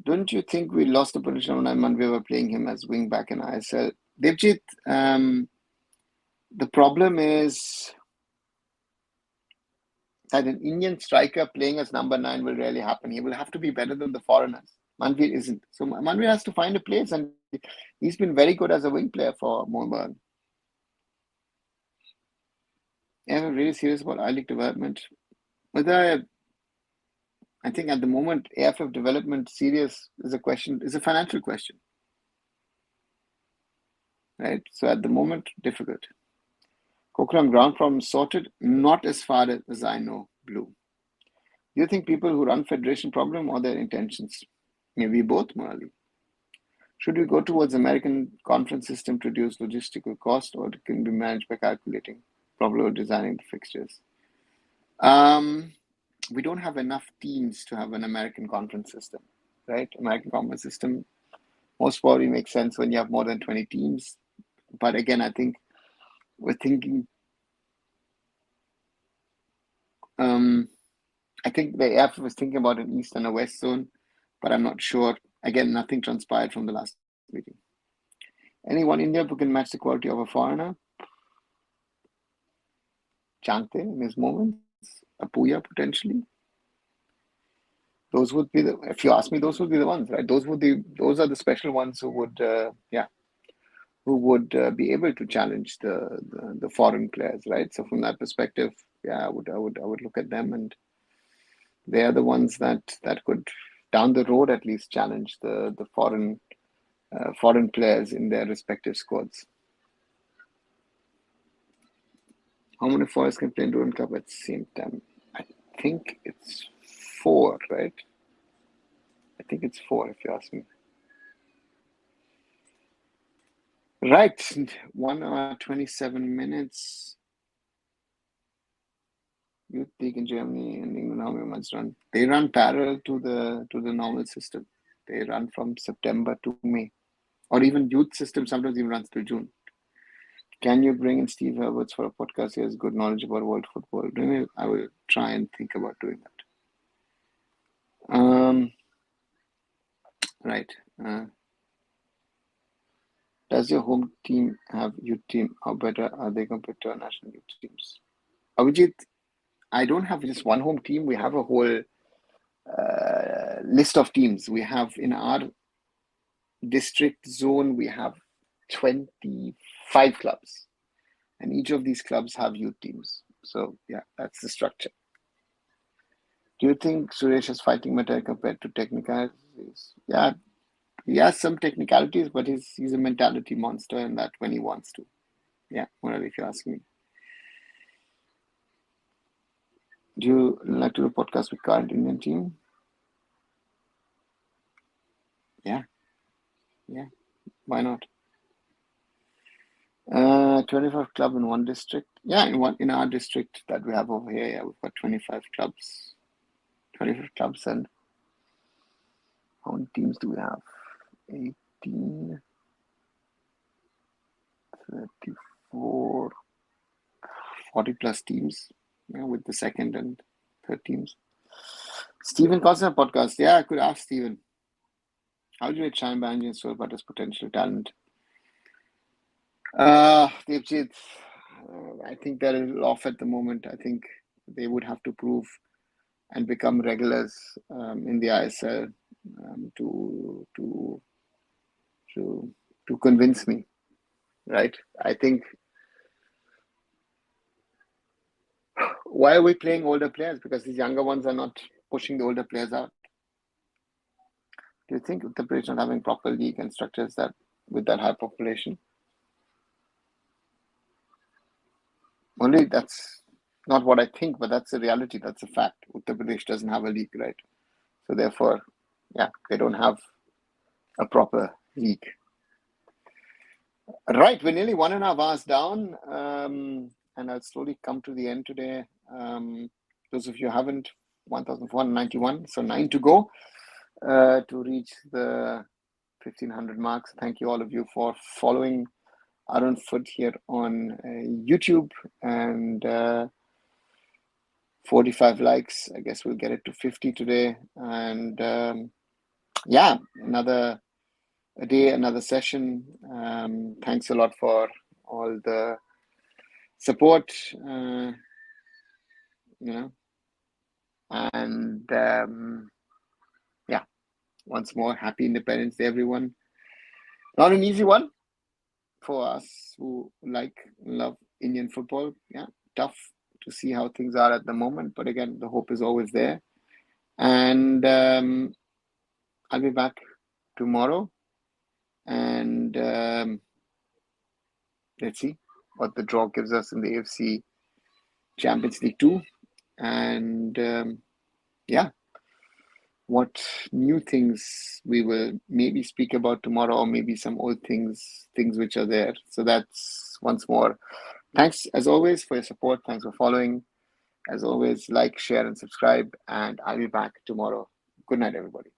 Speaker 1: Don't you think we lost the position when we were playing him as wing back in ISL? Devjit, the problem is that an Indian striker playing as number 9 will rarely happen. He will have to be better than the foreigners. Manveer isn't. So Manveer has to find a place, and he's been very good as a wing player for Mohun. Yeah, I'm really serious about I-League development. Whether I think at the moment AFF development serious is a financial question. Right? So at the moment, difficult. Kokram ground problem sorted, not as far as I know, Blue. Do you think people who run federation problem or their intentions? Maybe both, Morali. Should we go towards American conference system to reduce logistical cost, or it can be managed by calculating, probably designing the fixtures? We don't have enough teams to have an American conference system, right? American conference system most probably makes sense when you have more than 20 teams. But again, I think we're thinking, I think the AF was thinking about an East and a West zone, but I'm not sure. Again, nothing transpired from the last meeting. Anyone in India who can match the quality of a foreigner? Chante in his moments, Apuya potentially. Those would be the, if you ask me, those would be the ones, right? Those are the special ones who would, be able to challenge the foreign players, right? So from that perspective, I would look at them, and they are the ones that could down the road at least challenge the foreign players in their respective squads. How many foreigners can play in Durand Cup at the same time? I think it's 4, right? I think it's 4 if you ask me. Right, 1 hour 27 minutes. Youth League in Germany and England, how many months run? They run parallel to the normal system. They run from September to May, or even youth system sometimes even runs till June. Can you bring in Steve Herberts for a podcast? He has good knowledge about world football. I will try and think about doing that. Right. Does your home team have youth team? How better are they compared to our national youth teams? Avijit, I don't have just one home team. We have a whole list of teams. We have in our district zone, we have 25 clubs, and each of these clubs have youth teams. So yeah, that's the structure. Do you think Suresh is fighting better compared to technicalities? Yeah, he has some technicalities, but he's a mentality monster, and that when he wants to. Yeah, whatever if you ask me. Do you like to do a podcast with current Indian team? Yeah. Why not? 25 club in one district. Yeah, in our district that we have over here, yeah, we've got 25 clubs. 25 clubs, and how many teams do we have? 18, 34, 40 plus teams, with the second and third teams. Stephen Cosner podcast. Yeah, I could ask Stephen. How do you rate Shine Banji and Soul as potential talent? Devjit, I think they're a little off at the moment. I think they would have to prove and become regulars in the ISL to convince me, right? I think, why are we playing older players? Because these younger ones are not pushing the older players out. Do you think Uttar Pradesh not having proper league and structures that with that high population? Only that's not what I think, but that's a reality. That's a fact. Uttar Pradesh doesn't have a league, right? So therefore, yeah, they don't have a proper league. Right, we're nearly 1.5 hours down, and I'll slowly come to the end today. Those of you who haven't, 1,491, so 9 to go to reach the 1,500 marks. Thank you all of you for following Arun Foot here on YouTube, and 45 likes. I guess we'll get it to 50 today. And yeah, another a day, another session. Thanks a lot for all the support, you know, and yeah, once more, happy Independence Day, everyone. Not an easy one for us who like, love Indian football. Yeah, tough to see how things are at the moment, but again, the hope is always there. And I'll be back tomorrow, and let's see what the draw gives us in the AFC Champions League 2. And yeah, what new things we will maybe speak about tomorrow, or maybe some old things which are there. So that's once more. Thanks as always for your support. Thanks for following. As always, like, share, and subscribe. And I'll be back tomorrow. Good night, everybody.